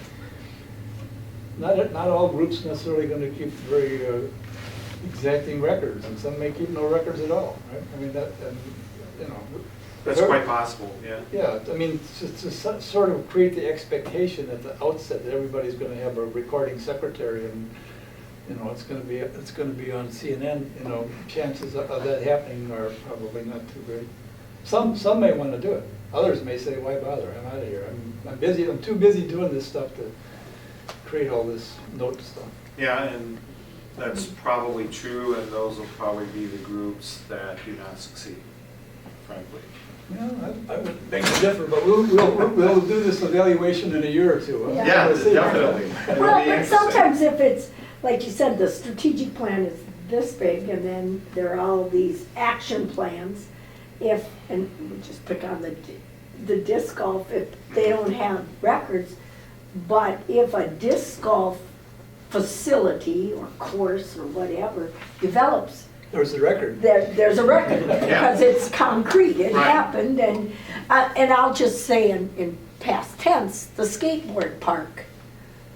Not all groups necessarily gonna keep very exacting records, and some may keep no records at all, right? I mean,
That's quite possible, yeah.
Yeah, I mean, to sort of create the expectation at the outset that everybody's gonna have a recording secretary and, it's gonna be on CNN, chances of that happening are probably not too great. Some may wanna do it, others may say, why bother, I'm out of here, I'm too busy doing this stuff to create all this note stuff.
Yeah, and that's probably true, and those will probably be the groups that do not succeed, frankly.
Yeah, I would beg to differ, but we'll do this evaluation in a year or two.
Yeah.
Yeah,
We'll see.
definitely. It'll
Well,
be
but
interesting.
sometimes if it's, like you said, the strategic plan is this big, and then there are all these action plans, and we just pick on the disc golf, if they don't have records, but if a disc golf facility or course or whatever develops,
There's the record.
there's a record, because it's concrete, it
Right.
happened, and I'll just say in past tense, the skateboard park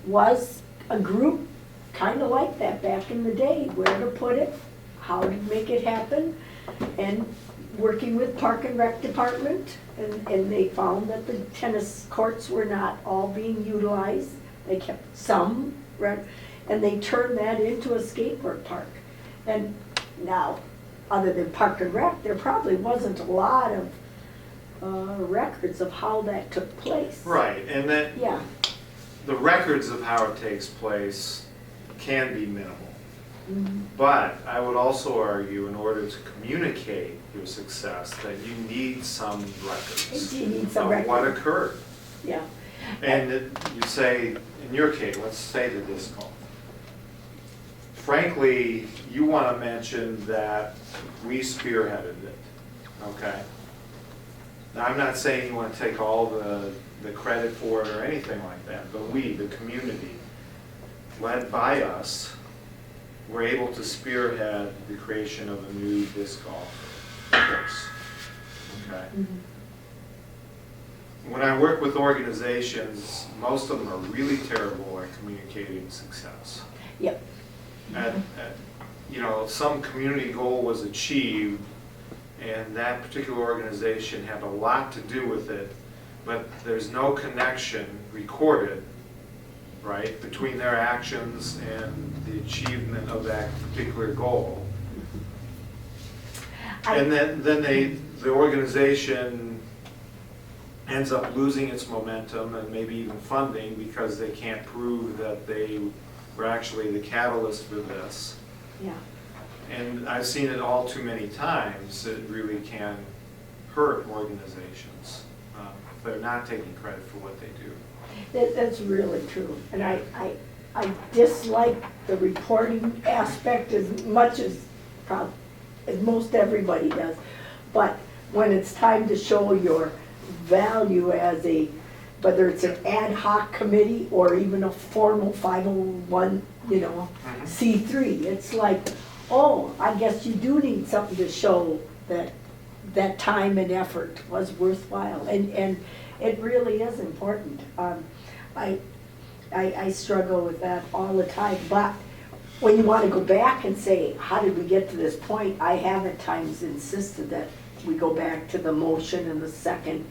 was a group kind of like that back in the day, where to put it, how to make it happen, and working with Park and Rec Department, and they found that the tennis courts were not all being utilized, they kept some, and they turned that into a skateboard park. And now, other than Park and Rec, there probably wasn't a lot of records of how that took place.
Right, and that,
Yeah,
the records of how it takes place can be minimal.
mhm,
But I would also argue, in order to communicate your success, that you need some records
You need some
of what
records.
occurred.
yeah.
And you say, in your case, let's say the disc golf. Frankly, you want to mention that we spearheaded it, okay? Now, I'm not saying you want to take all the credit for it or anything like that, but we, the community, led by us, were able to spearhead the creation of a new disc golf course, okay?
Mhm.
When I work with organizations, most of them are really terrible at communicating success.
Yep.
Some community goal was achieved, and that particular organization had a lot to do with it, but there's no connection recorded, right, between their actions and the achievement of that particular goal. And then the organization ends up losing its momentum and maybe even funding because they can't prove that they were actually the catalyst for this.
Yeah.
And I've seen it all too many times. It really can hurt organizations if they're not taking credit for what they do.
That's really true, and I dislike the reporting aspect as much as most everybody does. But when it's time to show your value as whether it's an ad hoc committee or even a formal 501, C3, it's like, oh, I guess you do need something to show that time and effort was worthwhile, and it really is important. I struggle with that all the time, but when you want to go back and say, how did we get to this point, I have at times insisted that we go back to the motion and the second,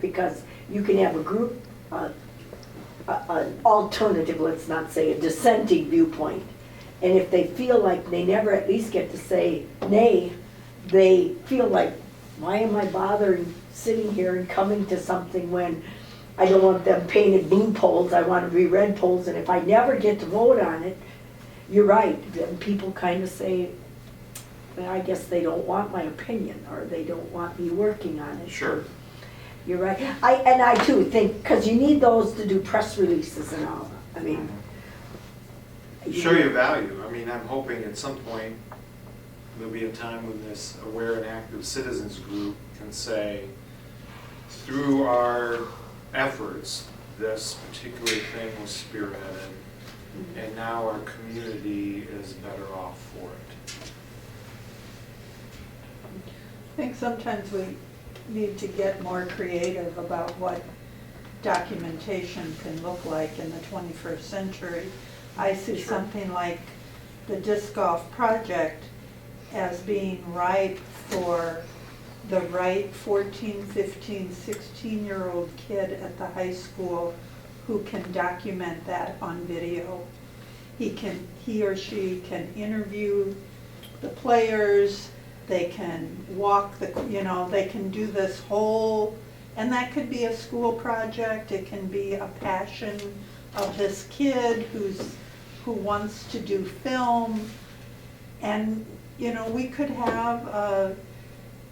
because you can have a group, an alternative, let's not say a dissenting viewpoint, and if they feel like they never at least get to say nay, they feel like, why am I bothering sitting here and coming to something when I don't want them painted blue poles, I want to be red poles, and if I never get to vote on it, you're right, then people kind of say, well, I guess they don't want my opinion, or they don't want me working on it.
Sure.
You're right. I too think, because you need those to do press releases and all. I mean,
show your value. I mean, I'm hoping at some point, there'll be a time when this Aware and Active Citizens group can say, through our efforts, this particular thing was spearheaded, and now our community is better off for it.
I think sometimes we need to get more creative about what documentation can look like in the 21st century. I see
Sure.
something like the disc golf project as being ripe for the right 14, 15, 16-year-old kid at the high school who can document that on video. He or she can interview the players, they can walk they can do this whole, and that could be a school project, it can be a passion of this kid who wants to do film. And, we could have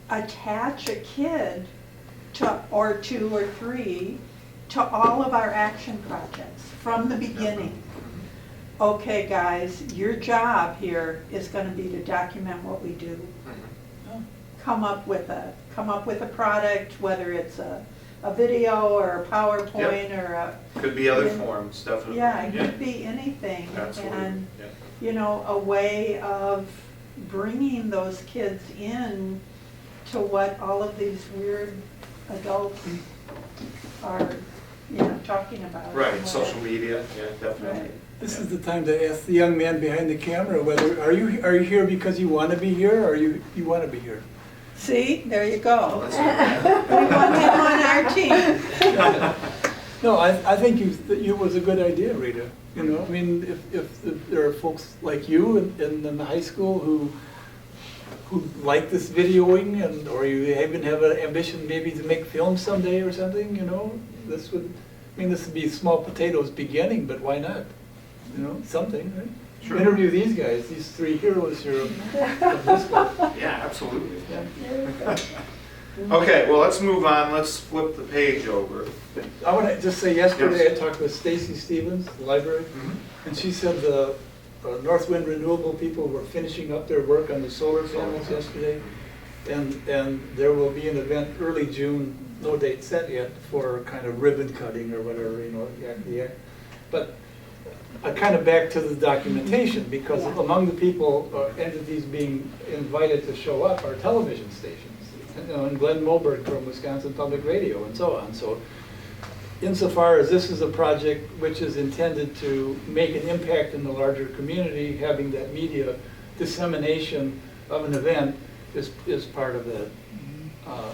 attach a kid or 2 or 3 to all of our action projects from the beginning. Okay, guys, your job here is going to be to document what we do. Come up with a product, whether it's a video or a PowerPoint or a.
Could be other forms, definitely.
Yeah, it could be anything.
Absolutely,
And,
yeah.
a way of bringing those kids in to what all of these weird adults are, talking about.
Right, social media, yeah, definitely.
Right.
This is the time to ask the young man behind the camera whether, are you here because you want to be here, or you want to be here?
See, there you
Oh,
go.
that's
We want him on our team.
No, I think it was a good idea, Rita. I mean, if there are folks like you in the high school who like this videoing, or you even have an ambition maybe to make film someday or something, this would be small potatoes beginning, but why not? Something, right?
Sure.
Interview these guys, these 3 heroes here of this one.
Yeah, absolutely.
Yeah.
Okay, well, let's move on, let's flip the page over.
I want to just say, yesterday
Yes.
I talked with Stacy Stevens, the library,
Mhm.
and she said the Northwind Renewable people were finishing up their work on the solar panels yesterday, and there will be an event early June, no date set yet, for kind of ribbon cutting or whatever, but kind of back to the documentation, because
Yeah.
among the people, entities being invited to show up are television stations, and Glenn Moberg from Wisconsin Public Radio and so on. So insofar as this is a project which is intended to make an impact in the larger community, having that media dissemination of an event is part of that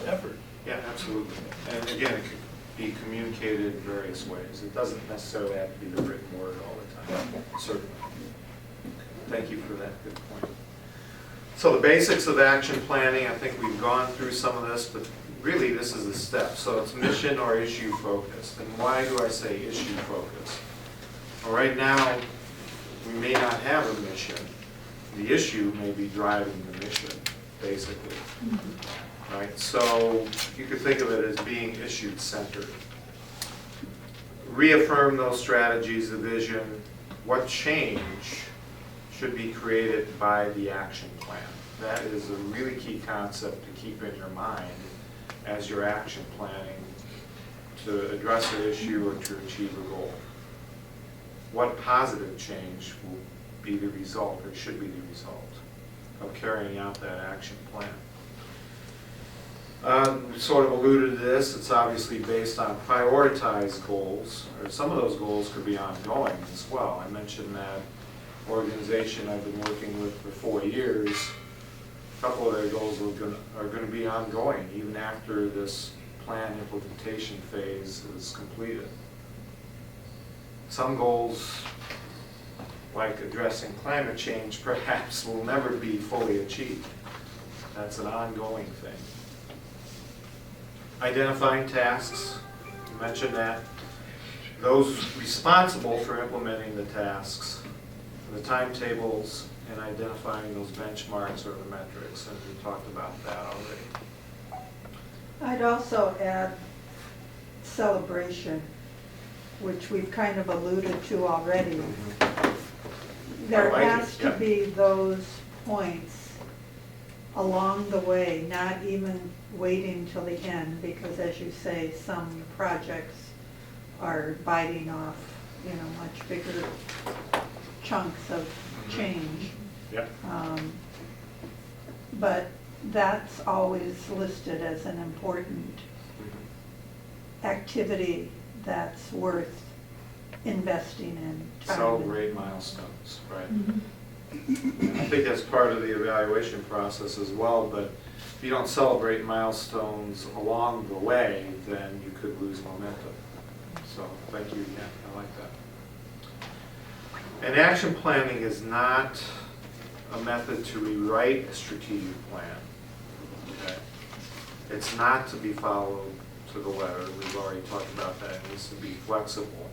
effort.
Yeah, absolutely. And again, it could be communicated in various ways. It doesn't necessarily have to be the written word all the time, certainly. Thank you for that, good point. So the basics of action planning, I think we've gone through some of this, but really this is a step. So it's mission or issue focused. And why do I say issue focused? Well, right now, we may not have a mission. The issue may be driving the mission, basically. Right? So you could think of it as being issue-centered. Reaffirm those strategies, the vision, what change should be created by the action plan. That is a really key concept to keep in your mind as you're action planning to address an issue or to achieve a goal. What positive change will be the result, or should be the result, of carrying out that action plan? Sort of alluded to this, it's obviously based on prioritized goals, or some of those goals could be ongoing as well. I mentioned that organization I've been working with for 4 years. A couple of their goals are going to be ongoing even after this plan implementation phase is completed. Some goals, like addressing climate change, perhaps will never be fully achieved. That's an ongoing thing. Identifying tasks, you mentioned that. Those responsible for implementing the tasks, the timetables, and identifying those benchmarks or the metrics, and we talked about that already.
I'd also add celebration, which we've kind of alluded to already. There
like it,
has to
yeah.
be those points along the way, not even waiting till the end, because as you say, some projects are biting off, much bigger chunks of change.
Yep.
But that's always listed as an important activity that's worth investing in time.
Celebrate milestones, right?
Mhm.
I think that's part of the evaluation process as well, but if you don't celebrate milestones along the way, then you could lose momentum. So, thank you again, I like that. And action planning is not a method to rewrite a strategic plan. Okay? It's not to be followed to the letter, we've already talked about that, it needs to be flexible.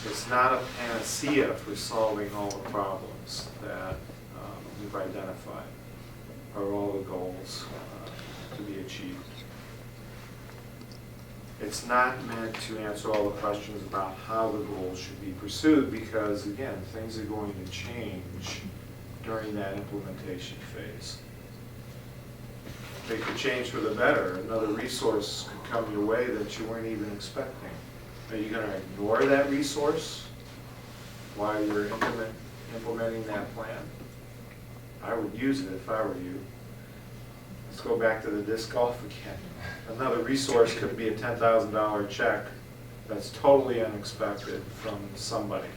It's not a panacea for solving all the problems that we've identified, or all the goals to be achieved. It's not meant to answer all the questions about how the goals should be pursued, because again, things are going to change during that implementation phase. They could change for the better. Another resource could come your way that you weren't even expecting. Are you going to ignore that resource while you're implementing that plan? I would use it if I were you. Let's go back to the disc golf again. Another resource could be a $10,000 check that's totally unexpected from somebody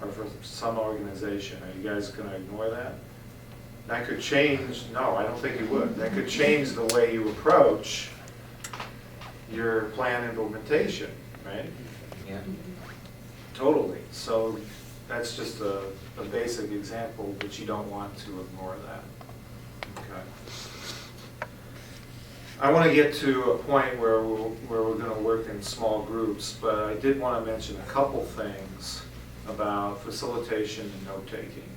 or from some organization. Are you guys going to ignore that? That could change, no, I don't think you would. That could change the way you approach your plan implementation, right?
Yeah.
Totally. So that's just a basic example, but you don't want to ignore that. Okay. I want to get to a point where we're going to work in small groups, but I did want to mention a couple things about facilitation and note-taking.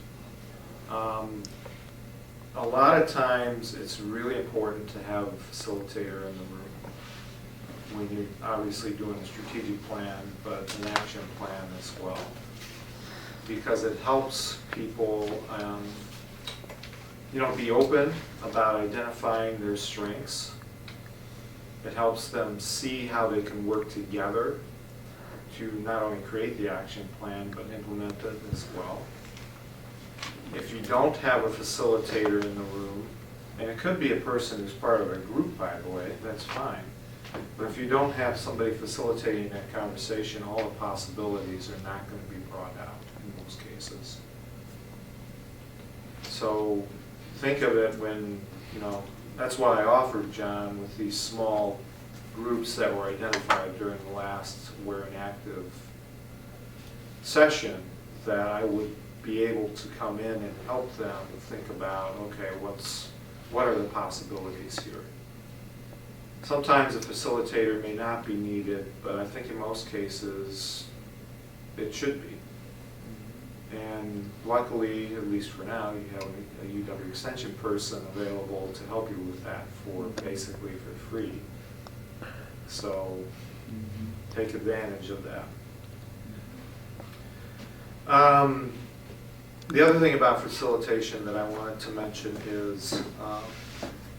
A lot of times it's really important to have a facilitator in the room when you're obviously doing a strategic plan, but an action plan as well. Because it helps people be open about identifying their strengths. It helps them see how they can work together to not only create the action plan, but implement it as well. If you don't have a facilitator in the room, and it could be a person who's part of a group, by the way, that's fine. But if you don't have somebody facilitating that conversation, all the possibilities are not going to be brought out in most cases. So think of it when, that's why I offered John with these small groups that were identified during the last We're an Active session, that I would be able to come in and help them think about, okay, what are the possibilities here? Sometimes a facilitator may not be needed, but I think in most cases it should be. And luckily, at least for now, you have a UW Extension person available to help you with that for basically for free. So take advantage of that. The other thing about facilitation that I wanted to mention is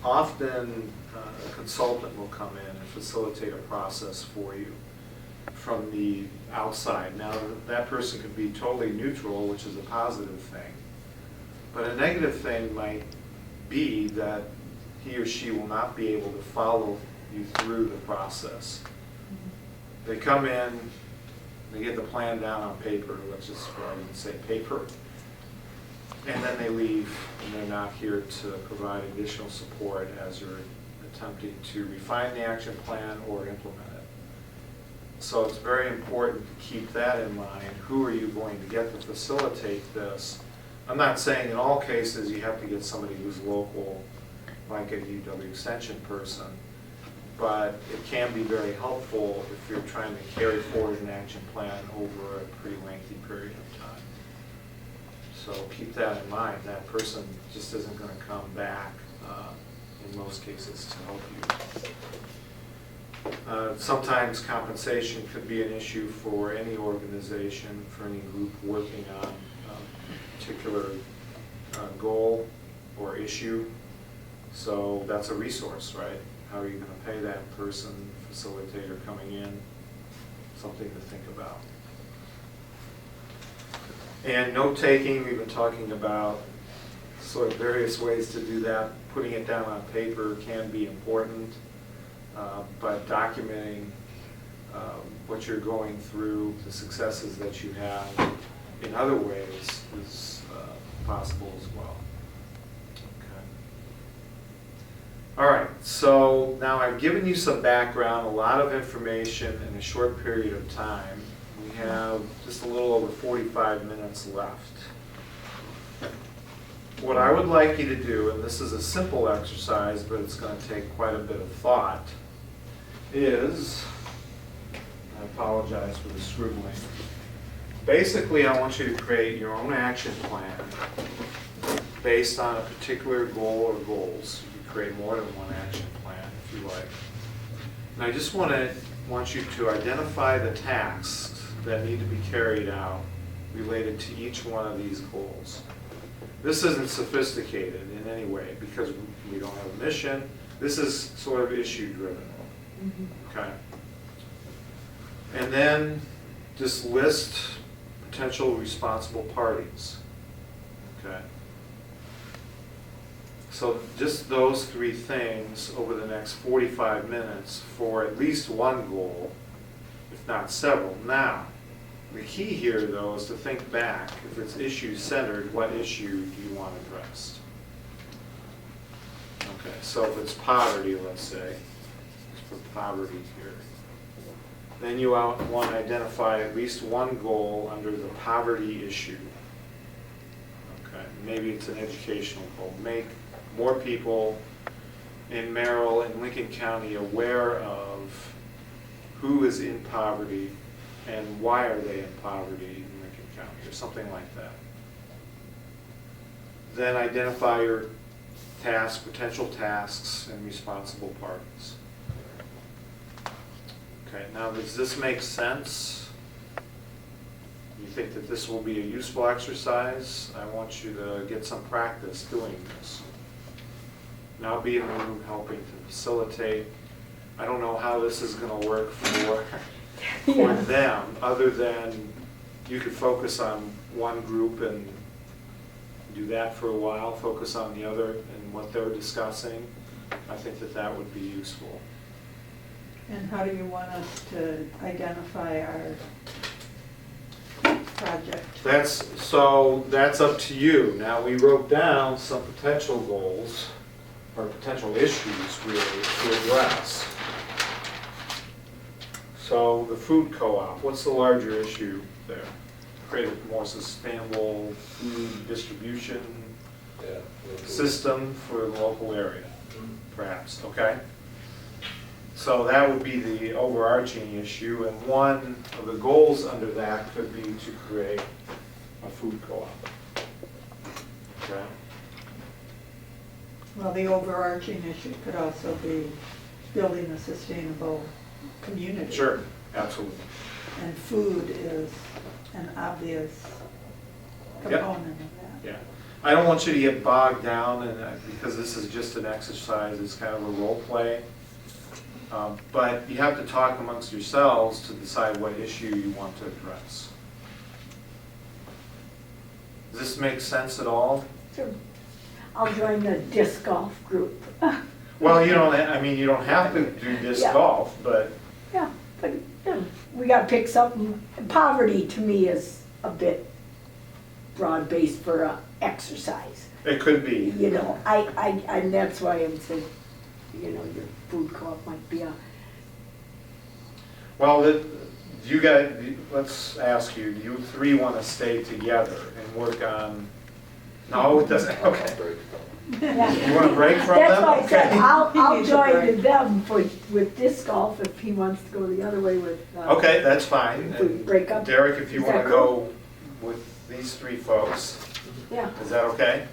often a consultant will come in and facilitate a process for you from the outside. Now, that person could be totally neutral, which is a positive thing. But a negative thing might be that he or she will not be able to follow you through the process. They come in, they get the plan down on paper, let's just go ahead and say paper, and then they leave, and they're not here to provide additional support as you're attempting to refine the action plan or implement it. So it's very important to keep that in mind. Who are you going to get to facilitate this? I'm not saying in all cases you have to get somebody who's local, like a UW Extension person, but it can be very helpful if you're trying to carry forward an action plan over a pretty lengthy period of time. So keep that in mind. That person just isn't going to come back in most cases to help you. Sometimes compensation could be an issue for any organization, for any group working on a particular goal or issue. So that's a resource, right? How are you going to pay that person, facilitator coming in? Something to think about. And note-taking, we've been talking about sort of various ways to do that. Putting it down on paper can be important, but documenting what you're going through, the successes that you have in other ways is possible as well. Okay. All right, so now I've given you some background, a lot of information in a short period of time. We have just a little over 45 minutes left. What I would like you to do, and this is a simple exercise, but it's going to take quite a bit of thought, is, I apologize for the scribbling. Basically, I want you to create your own action plan based on a particular goal or goals. You can create more than one action plan if you like. And I just want you to identify the tasks that need to be carried out related to each one of these goals. This isn't sophisticated in any way because we don't have a mission. This is sort of issue-driven. Okay? And then just list potential responsible parties. Okay? So just those three things over the next 45 minutes for at least one goal, if not several. Now, the key here, though, is to think back. If it's issue-centered, what issue do you want addressed? Okay, so if it's poverty, let's say, let's put poverty here. Then you want to identify at least one goal under the poverty issue. Okay, maybe it's an educational goal. Make more people in Merrill and Lincoln County aware of who is in poverty and why are they in poverty in Lincoln County, or something like that. Then identify your tasks, potential tasks, and responsible parties. Okay, now does this make sense? You think that this will be a useful exercise? I want you to get some practice doing this. Now be in the room helping to facilitate. I don't know how this is going to work for them, other than you could focus on one group and do that for a while, focus on the other and what they're discussing. I think that that would be useful.
And how do you want us to identify our project?
That's up to you. Now, we wrote down some potential goals or potential issues really to address. So the food co-op, what's the larger issue there? Create a more sustainable food distribution system for the local area, perhaps, okay? So that would be the overarching issue, and one of the goals under that could be to create a food co-op. Okay?
Well, the overarching issue could also be building a sustainable community.
Sure, absolutely.
And food is an obvious component of that.
Yeah. I don't want you to get bogged down, because this is just an exercise, it's kind of a role play. But you have to talk amongst yourselves to decide what issue you want to address. Does this make sense at all?
Sure. I'll join the disc golf group.
Well, you don't have to do disc
Yeah.
golf, but
Yeah, but we gotta pick something. Poverty to me is a bit broad-based for exercise.
it could be.
You know, and that's why I'm saying, you know, your food co-op might be a,
Well, let's ask you, do you three want to stay together and work on, no, it doesn't, okay. You want to break from them?
that's why I said,
Okay.
I'll
He needs a
join
break.
them with disc golf if he wants to go the other way with.
Okay, that's fine.
If we
And
break up.
Derek, if you
Is
want
that
to go with these three folks,
Yeah,
is that okay?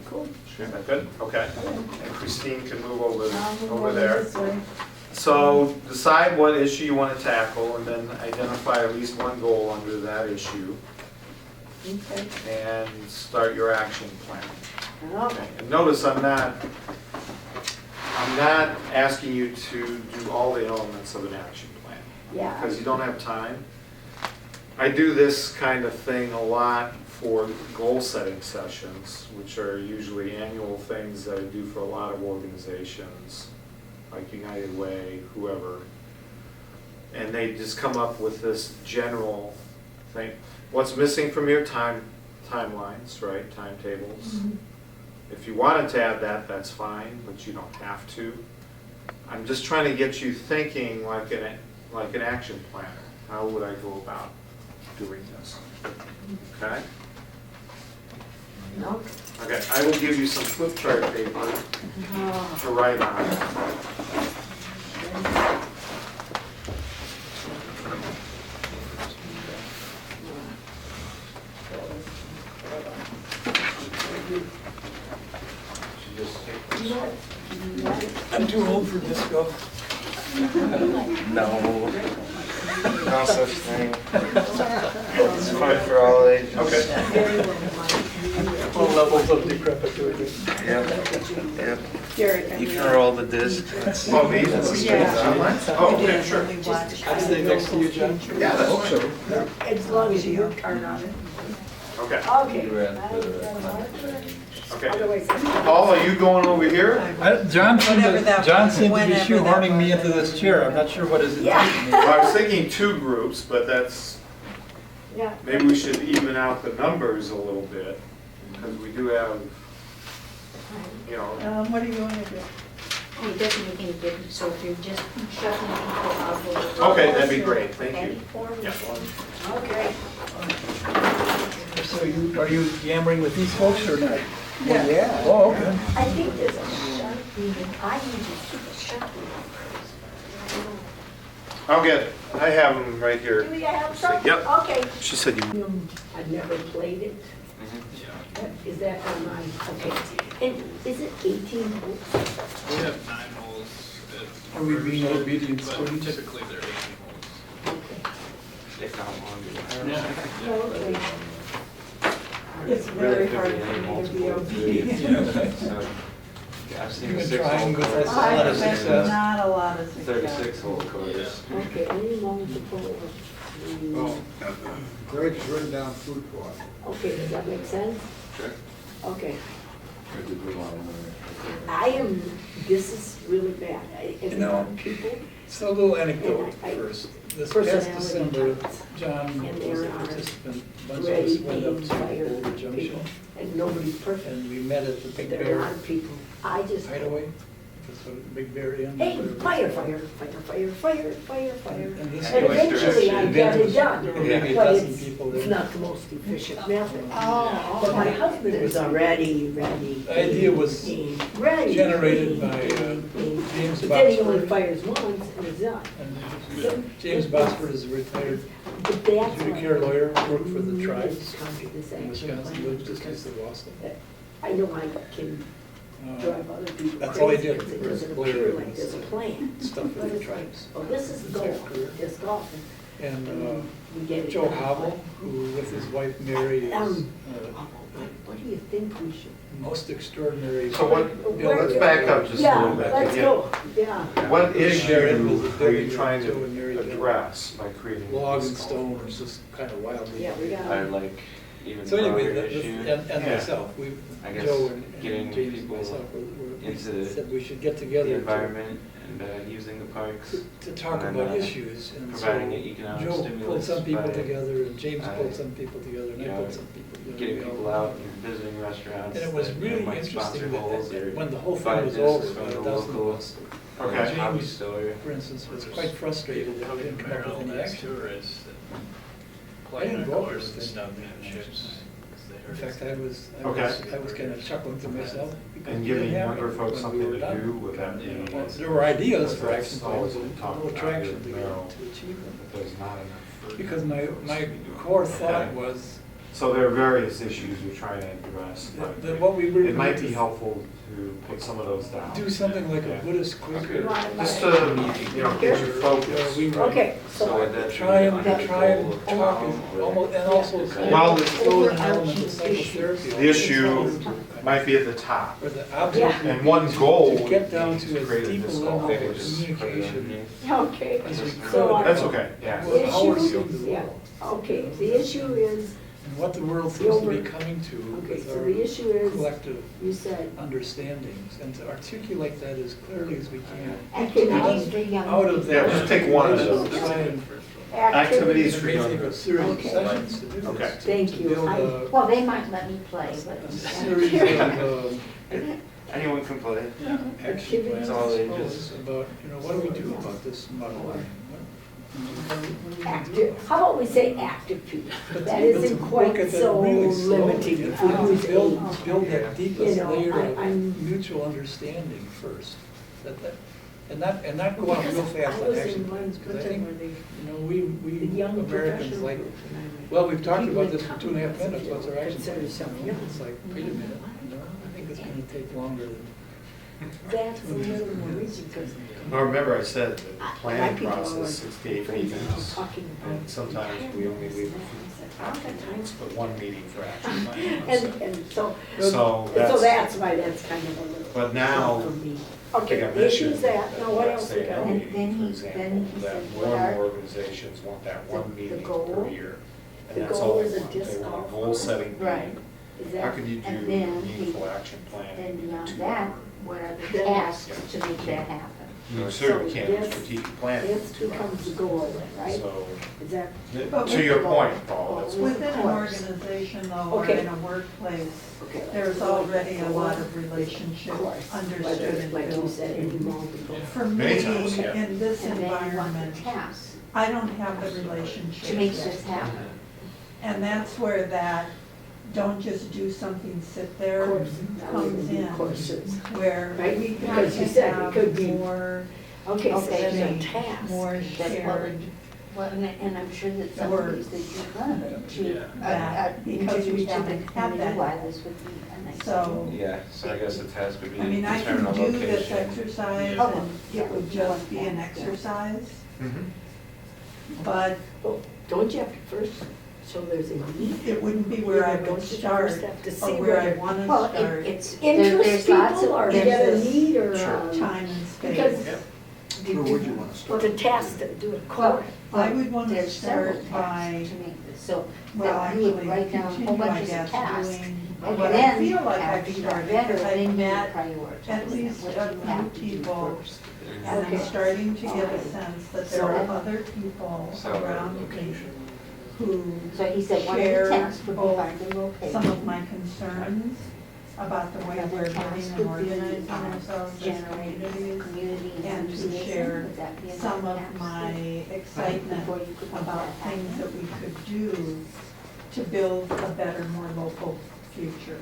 cool.
Is that good? Okay. And Christine can move
I'll move
over there.
this way.
So decide what issue you want to tackle and then identify at least one goal under that issue
Okay.
and start your action plan.
Okay.
And notice I'm not asking you to do all the elements of an action plan.
Yeah.
Because you don't have time. I do this kind of thing a lot for goal-setting sessions, which are usually annual things that I do for a lot of organizations, like United Way, whoever. And they just come up with this general thing. What's missing from your timelines, right, timetables? If you wanted to add that, that's fine, but you don't have to. I'm just trying to get you thinking like an action planner. How would I go about doing this? Okay?
Okay.
Okay, I will give you some flip chart paper
Oh.
to write on.
I'm too old for disco.
No. No such thing. It's fun for all ages.
Okay.
All levels of decrepitude.
Yep.
Derek,
You can roll the disc.
Oh, these?
Yeah.
Oh, okay, sure.
I'd stay next to you, John.
Yeah, that's
Hope
fine.
so.
As long as you work hard on it.
Okay,
Okay.
okay.
Otherwise,
Paul, are you going over here?
John
Whatever that-
John seemed to be
whenever that
shoehorning me
was.
into this chair. I'm not sure what his
Yeah.
intention is.
Well, I was thinking 2 groups, but that's,
yeah.
maybe we should even out the numbers a little bit, because we do have, you know,
What do you want to do?
It doesn't make any difference, so if you're just shuffling people out of
okay, that'd be great, thank you. Yeah.
Okay.
So are you yammering with these folks or not?
Yeah.
Oh, okay.
I think there's a Sharpie, I need to keep a Sharpie.
I'll get it. I have them right here.
Do you have some?
Yep.
Okay.
She said you.
I've never played it. Is that on mine? Okay. And is it 18 holes?
We have 9 holes. at
Are we being
first,
obedient
but
students?
Typically they're 18 holes.
Okay.
They found one.
Okay.
It's very hard for me to be obedient.
So, I've seen
You've
a
been
6
trying with us.
I
A lot of
have
success.
not a lot of success.
36 hole course.
Okay, any multiple of
Greg's written down food plot.
Okay, does that make sense?
Sure.
Okay. I am, this is really bad. It's not people,
So a little anecdote
And I-
first. This past
personality
December,
types.
John
And
was a
there are
participant. A bunch of
ready,
us went up
being
to
fired
Boulder Junction
people, and nobody's perfect.
and we met at the Big
There are a lot
Bear
of people, I just.
Hideaway. That's what Big Bear Inn.
Hey,
whatever.
fire, fire, fire, fire, fire, fire, fire.
And this
And
was-
eventually I get it done,
There were maybe a
but
dozen
it's,
people
it's
there.
not the most efficient method.
Oh,
But my husband is already ready.
The idea was
ready.
generated by James
But then he only
Boxford.
fires once and he's done.
And James Boxford is a retired
But that's
adjudicator
why-
lawyer, worked for the tribes
This country, this
in
action
Wisconsin,
plan,
lives just
because
east of Boston.
I know I can drive other people
That's all he
crazy
did
because it
for his
doesn't
lawyer
appear like
was,
there's a plan.
stuff for
But
the
it's like,
tribes.
oh, this is
That's his
golf,
career.
just golf.
And
We get it
Joe
done.
Hobble, who with his wife Mary is
What do you think we should?
most extraordinary.
So what, let's back up just a
Yeah,
little bit.
let's
Again,
go, yeah.
What
Big
issue
Bear Inn was a
are you
big
trying
Joe and Mary
to
did.
address by creating
Log
this
and
golf
stone
course?
was just kind of wildly.
Yeah, we got
Or like even
So anyway,
broader issue.
and
Yeah.
myself, we,
I guess
Joe and
getting
James and
people
myself, we
into
said we should get
The
together
environment and using the parks.
to talk
and,
about issues. And so
providing an economic
Joe pulled
stimulus
some people
by,
together, and James pulled
uh,
some people together, and
you
I
know,
pulled some people together.
getting
We all-
people out and visiting restaurants.
And it was
that,
really
might sponsor
interesting
holes
that
or
when the whole
buy
thing was
discs
over,
from
about
the
a dozen
local
of us,
Okay.
hobby
James,
store.
for instance, was quite frustrated that we
Coming
didn't
to
come up
Merrill,
with any
that's
action.
tourists that
I
play
didn't
the
go up
course
with
and
it.
stuff and ships.
In fact, I was
Okay.
kind of chuckling to myself. because
And
we
giving
didn't have
younger
it
folks
when we
something
were
to
done.
do with that.
Well, there were ideas for
That's
action plans,
always
but
what we talk
no
about
traction
here
to
in
get
Merrill.
to achieve them.
But there's not enough.
Because my core thought was,
So there are various issues we're trying to address, but
Then what we really
it might
need
be
to
helpful to put some of those down.
do something like a
Yeah.
Buddhist Quaker.
Just to, get you focused.
Okay,
So
so,
would that be
Try and,
like a
try and
goal of
talk,
12 or-
almost, and also kind
Well,
of throw in an element of psychotherapy.
The issue might be at the top.
Or the object.
And one goal
To
would
get
be
down
to
to as
create a
deep a
disc
level
golf.
Maybe
of
just put it
communication
underneath.
okay.
as we
So
could.
That's okay, yeah.
The
How we're
issue,
seeing the
yeah,
world.
okay, the issue is,
And what the world seems to be coming to
okay,
with
so the
our
issue is,
collective
you said,
understandings, and to articulate that as clearly as we can.
Activities for young
Out of
people.
that.
Yeah, just take one of those.
Try and
Activities for
Maybe
young
take a
people.
series of
Okay.
sessions to do this.
Okay.
Thank
to
you.
build
I-
a-
Well, they might let me play,
a
but.
series of
Anyone can play.
action plans,
It's all
I
ages.
suppose, about, what do we do about this muddle?
Active, how about we say active people?
But
That
to
isn't
look
quite
at that
so
really slowly,
limiting
you
if we
know,
use
build
age.
that deepest
You know,
layer
I'm-
of mutual understanding first. And not go out real
Because
fast
I
on
was
action
in
plans, because I
Clinton
think,
where they-
we
the young
Americans
professional
like,
group, and I went,
well, we've talked
people
about
would
this for
come
2.5
and say,
minutes, what's our action
consider
plan?
yourself
And
young.
it's like, wait a minute, I think it's gonna take longer than.
That's a little more reason, because
Now, remember I said that the
my
planning
people are
process, 68
friends and all
meetings,
talking about.
and sometimes we only leave
And,
but one meeting for action plan.
and so,
So
that's why that's kind of a little.
But now,
for me.
like
Okay,
I
the issue
mentioned,
is that, now what else we
last
got?
AL
And
meeting,
then
for
he
example, that
said,
more
what
and
are
more organizations want that one
the
meeting
goal?
per year.
The
And that's
goal
all
is
they
a
want. They
disc
want a
golf
goal-setting
Right.
meeting.
Is
How
that-
can you do
and then
meaningful
he-
action
Then
planning in
beyond
2
that,
hours?
what are the
Then-
tasks to make that happen?
You certainly
So
can't do
this-
strategic planning. in
This
2
becomes the
hours.
goal then, right?
So,
Is that,
But
to
with
your
the
point, Paul, that's what.
Within an
course.
organization though, or
Okay.
in a workplace,
okay.
there's already a lot of relationship
Of course,
understood and
like you
built.
said, any multiple.
For me,
Many times, yeah.
in this
And then you want
environment,
the tasks
I don't have the relationship
to make
yet.
this happen.
And that's where that, don't just do something, sit there,
Course,
comes in.
courses.
Where
Right,
we
because
have
you
to
said it
have
could be-
more,
Okay, so
Okay,
there's a
change,
task.
more
That's
shared,
Well, and I'm sure that some of these that you're gonna to,
that, because we
introduce them
haven't
in
had
committee, why
that.
this would be a nice.
So,
Yeah, so I guess the task would be
I mean, I
determine
can
a
do this
location.
exercise
Yeah.
and it would just be an exercise,
Mhm.
but
Well, don't you have to first show there's a need?
it wouldn't be where I
Don't
would
you
start
first have to
or
see
where I
whether
wanna
Well,
start.
it's,
interest
there's lots
people
of,
or
there's
get a
this,
need or
Sure.
Time and
Because
space.
Yep.
Where would you wanna start?
Well, the task to do it
well,
core.
I would wanna
there's several
start by,
tasks to make this, so
well,
that you would
actually
write down a whole
continue, I
bunch of
guess,
tasks.
doing
And
what I
then,
feel like
after
I've
you got
started,
better,
because
then
I've
you
met
prioritize
at least
what
a
you have to
few
do
people,
first.
and I'm
Okay.
starting to get a sense that there are
So-
other people
So,
around me who
So he said one of
share
the tasks would be
both
find the location.
some of my concerns about the way
Another
we're
task
living and
would be,
organizing ourselves as
generate
communities,
community
and to
enthusiasm.
share
Would that be another
some of
task?
my excitement
Before you could make
about
that
things
happen.
that we could do to build a better, more local future.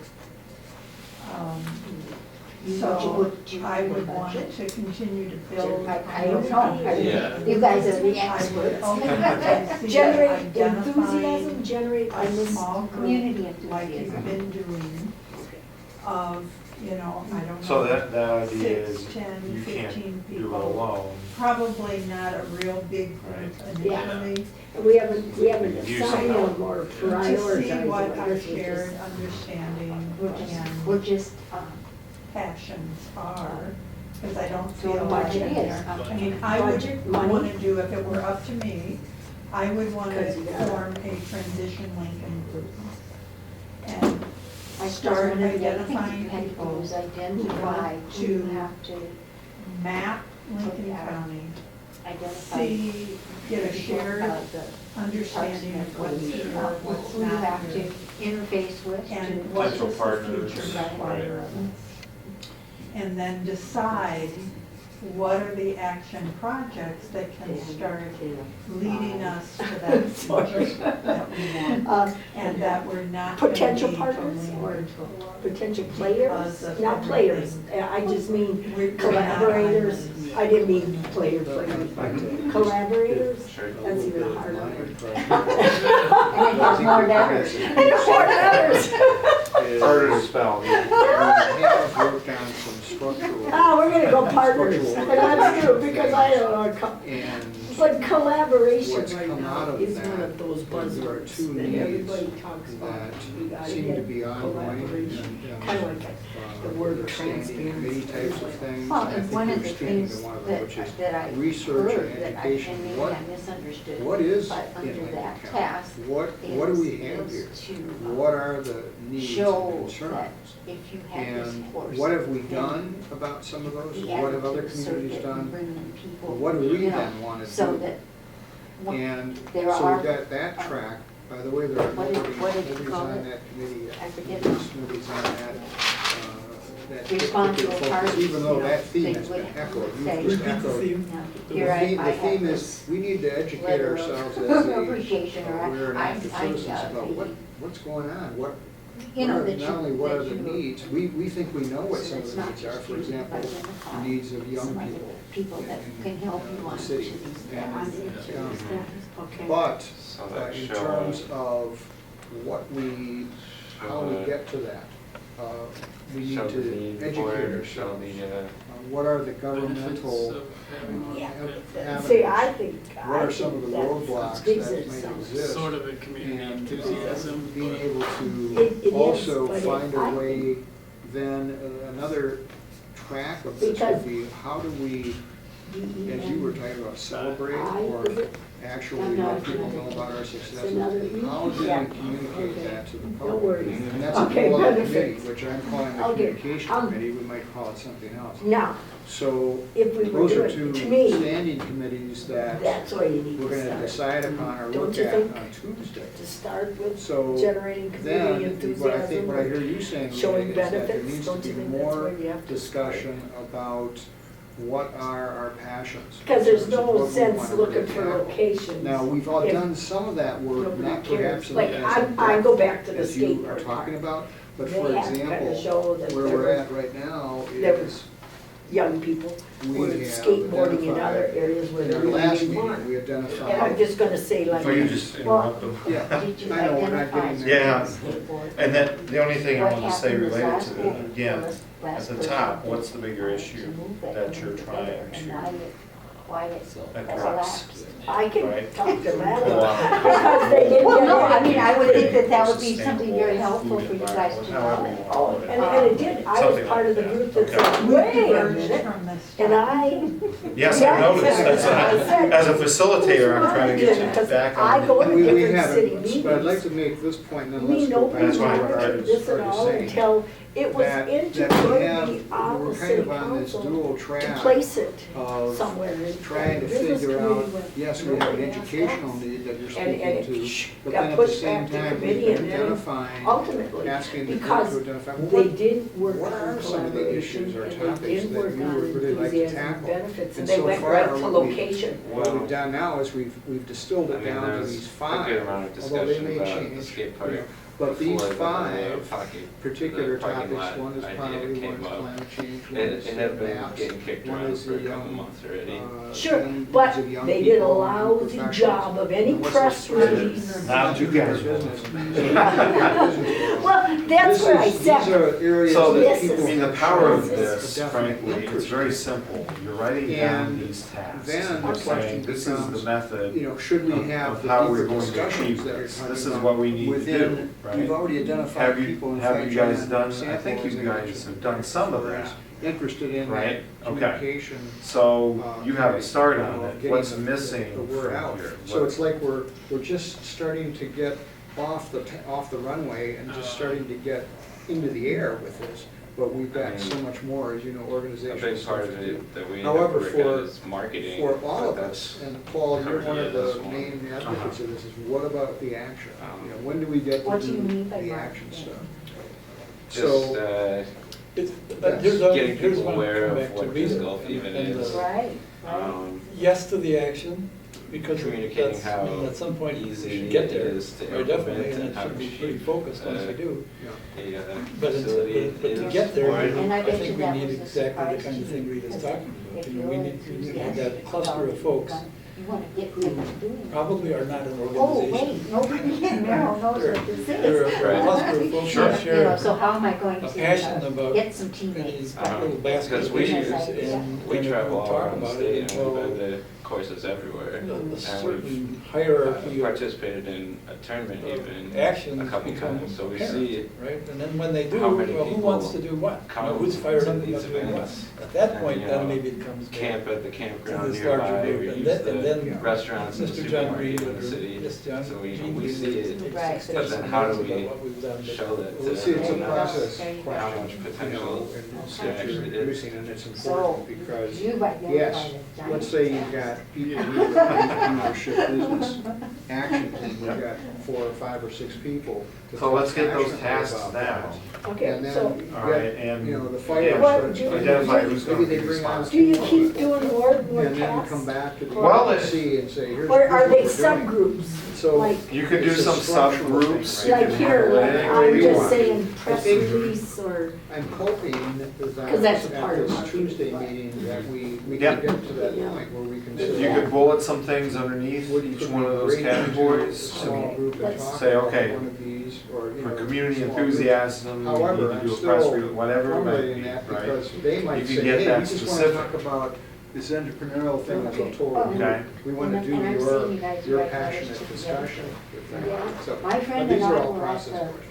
So I would want to continue to build.
I don't know.
Yeah.
You guys are the
I would
experts.
ultimately see
Generate
identifying
enthusiasm, generate, I
a
miss.
small group
Community
like you've
enthusiasm.
been doing of, I don't know.
So that idea
6,
is
10,
you
15
can't do it
people.
alone.
Probably not a real big group
Right.
initially.
We haven't
Use
assigned
some
them or
To
prioritized
see
them.
what
I
our
guess we
shared
just-
understanding
We're
and
just,
passions are, because I don't
so
feel
the
like
budget is.
they're. I mean, I would
Budget, money.
want to do, if it were up to me, I would want to
Because you gotta-
form a transition Lincoln group. And
I
start
one of the other things
identifying
you had to do
people
is
who
identify
want
who you
to
have to
map Lincoln
Yeah.
County,
identify.
see, get a
people
shared
about the
understanding of what's here, what's
who you
not
have to
here,
interface with.
and
to-
what
Potential
does the
partners,
future
right.
require of us. And then decide what are the action projects that can start leading us to that future that we want. And that we're not gonna
Potential
need to
partners
lean
or
into.
potential players,
Because of
not players,
everything.
I just mean
We're not
collaborators.
islands.
I didn't mean players, but collaborators,
Sure.
that's even harder.
And it has more letters.
And more letters.
Harder to spell.
We have worked on some structural.
Oh, we're gonna go partners, and that's true, because I don't know,
And
but collaboration
what's
right
come out
now
of
is one
that
of those
is there are
buzzwords
two
that
needs
everybody talks about. We
that
gotta
seem to
get
be ongoing.
collaboration,
and,
kind of like the word
they're standing committee
transparency.
types of things.
Well,
and I
and
think
one of
you're
the
standing
things
in one of them, which is
that I
research
heard
and
that I,
education.
and maybe
What-
I misunderstood.
What is
But
in
under
Lincoln
that
County?
task
What do we have
is
here?
to
What are the needs and
show that
concerns?
if you have this
And
course.
what have we
then
done about some of those?
the
What have other
advocates
communities
circuit and
done?
bring in people,
What do we
you know,
then want to
So
do?
that, what-
And
there
so
are-
we've got that track. By the way, there are
What did-
nobody's
what did you call
on
it?
that committee yet.
I forget.
Nobody's on that.
Responsible
particular focus,
parties,
even though
you know,
that theme
they
has been
would
echoed.
say-
You've just
Repeat the
echoed.
theme.
now,
The
here
theme-
I
the
have
theme
this
is, we need to educate
letter of
ourselves as
appreciation, or
we're an
I-
active
I,
citizens about
maybe-
what's going on, what,
you know,
what are-
that you.
not only what are
that
the
you-
needs, we think we know what
so
some of
it's
the
not
needs are,
just
for
you
example,
identify
the needs of young
some other
people.
people that
in,
can help
uh,
you
the
on each
city.
of these,
And,
on each of these
um,
things.
Okay.
But
So that
in
show,
terms of what we, how we
show,
get to that, we need
show the
to
need for
educate
it, or show
ourselves.
the,
What are the
Benefits
governmental,
of having
Yeah,
avenues?
see, I think,
What are some of the
that's-
roadblocks
gives
that
it
may
some-
exist?
sort of a community
And
enthusiasm.
being
but-
able
It
to
is,
also
but
find
I
a way, then another track of this
Because-
would be, how do we, as you were talking about, celebrate or actually let people know about our successes?
another E?
How do we
Yeah.
communicate
Okay.
that to the
No
public?
worries.
And that's a
Okay,
whole other
benefits.
committee, which I'm calling the
Okay,
communication committee, we might call it something else.
Now,
So
if we were
those are
doing,
two
to me,
standing committees that
that's where you need
we're
to
gonna
start.
decide upon or
Don't
look
you
at
think?
on Tuesday.
To start with,
So
generating community
then, what I think,
enthusiasm,
what I hear you saying,
showing
Leah, is that there
benefits,
needs to
don't you
be
think that's
more
where you have to start?
discussion about what are our passions.
Because there's
in terms of
no
what we
sense
wanna
looking
really
for
tackle.
locations.
Now, we've all
if
done some of that work,
nobody
not
cares.
perhaps as
Like,
in
I go
depth
back to the
as you are
skateboard
talking
park.
about, but
They
for
have to kinda
example,
show that
where
there
we're
were-
at right now
there
is,
was young people
we
were
have
skateboarding in other
identified,
areas where
in
they
our
really
last
didn't
meeting,
want.
we
And I'm
identified,
just gonna say like.
If I could just interrupt them.
yeah,
Did you
I know, we're not
identify
getting there.
Yeah.
skateboard?
And then, the only thing I
What
wanted to say
happened was
related
last
to
week,
it, again,
last
at the
person
top,
to-
what's the bigger
to
issue
move
that
committee
you're
together,
trying
and
to
why it
address?
collapsed.
I can
Right.
talk to that,
Wow.
because they didn't
Well,
get
no, I
it.
mean, I would think that that would be
Sustainable
something very helpful
food
for you guys to
environment, however
know.
you want to
Oh,
put it.
and it did, I was
Something
part of the
like that.
group that
Okay.
said,
We
wait a
diverged
minute,
from this
and
stuff.
I.
Yes,
Yeah,
I noticed, as a facilitator, I'm trying to get you
Because
back
I
on.
go to
We
different city
haven't, but I'd like
meetings.
to make this point, and then
We
let's
know
go back
That's
to
why I
what I
started-
was
this and all
saying.
until it was
That
into
we
going
have,
to be on
we're
the
kind
city
of on this
council
dual
to
track
place it
of
somewhere. And
trying to
the business
figure
committee
out,
went,
yes, we have an
"Nobody asked
educational
us."
need that you're
And it
speaking to, but
got
then at the
pushed
same
back to
time,
committee
we've been
and then
identifying,
ultimately,
asking the group
because
to identify, well,
they
what,
did work
what
on
are some of the
collaboration
issues or
and
topics
they did
that
work
you
on
would really like to
enthusiasm and
tackle?
benefits,
And
and they
so
went
far,
right to
what we-
location.
what we've done now is we've distilled
I
it
mean,
down
there
to
was
these
a
five,
good amount of
although they
discussion
may
about the
change.
skate
you
park
know. But these
before the
five
pocket-
particular
the parking
topics,
lot
one is
idea
poverty,
came
one is
up.
climate change, one
It
is
had been
maps,
getting kicked
one
around
is
for a
the
couple
young,
months already.
Sure,
needs
but
of young
they did a
people,
lousy
professionals.
job of any
And what's
press
the threat?
release.
Not you guys.
Business.
Well, that's
This
where I
is-
said.
These are areas
So,
that
This
people.
is-
I mean, the power of
This
this,
is definitely
frankly, it's very simple. You're writing down
And
these tasks.
then the
You're
question
saying, this is
becomes,
the method
You know, should we
of
have the
how we're
deeper
going to
discussions
achieve
that are
this.
coming
This is
up
what we need to
within-
do, right?
You've already identified
Have
people,
you,
in
have
fact,
you guys
John,
done, I
samples
think you
and
guys have done some of that.
interested in that
Right? Okay.
communication.
So you have a start
you
on
know,
it.
getting
What's
the
missing
word
from
out.
here?
So it's like we're just starting to get off the runway and just starting to get into the air with this. But we've
I
got
mean,
so much more, as you know,
A
organizational
big
stuff
part
to
of
do.
it that we end up
However,
working on
for,
is marketing.
for all
but
of
that's-
us, and Paul, you're one of the
This one.
main advocates of this, is what about the action?
Um,
You know, when do we get
What
to
do you
do
mean by
the action
marketing?
stuff?
Just,
So,
It's,
Yes.
here's
getting
here's
people
one
aware
come
of
back to
what
me,
disc golf
and-
even
and,
is.
Right, right.
um,
Yes to the action, Because
communicating
that's,
how
I mean, at some point we
easy
should get there.
it is to
Right, definitely,
implement
and
and
it
how
should be pretty
cheap,
focused once we do.
a
But it's,
facility
but to
is
get there,
for
I
it.
And I bet
think
you
we
that
need
was a
exactly the
surprise
kind of
to
thing
you,
Rita's
because
talking about.
if
You know,
you're
we need
enthusiastic
that cluster
about
of folks,
you wanna get people doing it.
probably are not an
Oh,
organization.
wait, nobody in Merrill knows what this is.
They're a cluster of folks
Sure.
that
You know,
share
so how am I going
a
to
passion about
get some
these
teammates?
little basket
Because
of
we-
issues,
Yeah.
and
We
when
travel
we
all
talk
around the
about
state
it,
and we've
well,
been to courses everywhere.
a
And we've
certain hierarchy of
participated in a tournament even
actions
a couple
become
times, so we
apparent,
see
right? And then when they do,
how
well,
many
who
people
wants to do what? You know, who's fired
to
up
these
about doing what?
events.
At that
And,
point,
you
then
know,
maybe it comes
camp
back
at the
to
campground
this larger
nearby, or
group. And
use
then
the restaurants in the
Mr. John Green
supermarket in
or
the city.
Yes, John.
So
Jean
we
Green
see
would
it,
take
Right.
6
but then how do
about
we
what we've done, but
show that
we'll
to
see.
It's a process
There you go.
how
question,
much
you know,
potential
and
there actually
you're
is.
producing, and it's
So,
important because,
you've identified
yes,
a giant
let's say you've
task.
got people who are leadership business action team, you've got 4 or 5 or 6 people. to
So let's get those
passionately
tasks
about
down.
that.
Okay,
And then
so
you
All right,
get,
and
you know, the
yeah,
fire
What
starts.
do you-
identify who's gonna
Maybe
be
they bring on
responsible.
do you keep doing more and more
And then
tasks?
come back to the
Well,
EDC and say, here's.
Or are they
here's what we're doing.
subgroups?
So.
Like,
You could do
It's a
some
structural
subgroups.
thing,
you
right?
like
can
here,
handle it
like,
any way
I'm
you
just
want.
saying press
think-
release or,
I'm hoping that
'Cause that's a
at
part of
this
marketing,
Tuesday
but-
meeting, that we
Yep.
can get to that
Yeah.
point where we can
If
say.
you could bullet some things underneath
Would
each
could
one
we
of those
bring into
categories
a small group and
Let's
talk
say,
about
okay,
one of these, or, you
for
know,
community
small group.
enthusiasm, you
However,
need to
I'm
do a press
still
release, whatever it might
formulating
be,
that
right?
because they might
You can
say,
get
hey,
that
we just want to
specific.
talk about this entrepreneurial thing that's
Okay.
a total.
Okay.
We want to
And
do
I'm seeing you guys
your
write letters
passionate
to the
discussion. with
Yeah.
that. So,
My friend
but these
and
are
I
all
were at
process
the
questions.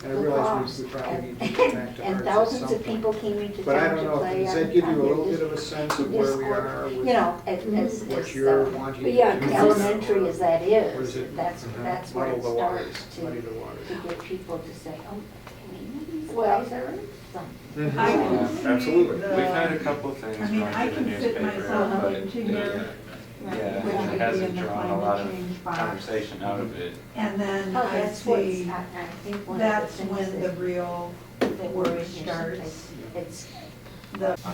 And I realize we probably need to get back to
and
ours at
thousands
some
of people
point.
came into
But I
town
don't
to
know,
play
does
on
that give you a
on
little
this-
bit of a sense of where we are with
You know, as,
what you're
as,
wanting?
but yeah,
to do?
elementary as that
Or
is,
is it
that's where
muddle
it
the waters,
starts
muddy
to
the waters?
get people to say, oh, maybe these
Well-
guys are into something.
Mhm.
I can
Yeah,
see
absolutely.
the-
We've had a couple things
I mean,
going
I
to the
can fit
newspaper,
myself
but
into here.
yeah,
Which
it
would be
hasn't
in the
drawn a lot
climate
of
change box.
conversation out of it.
And then
Oh,
I
that's what's,
see,
I think one of the
that's
things
when the
that,
real
that
work
worries me,
starts,
it's,
the
Uh-huh.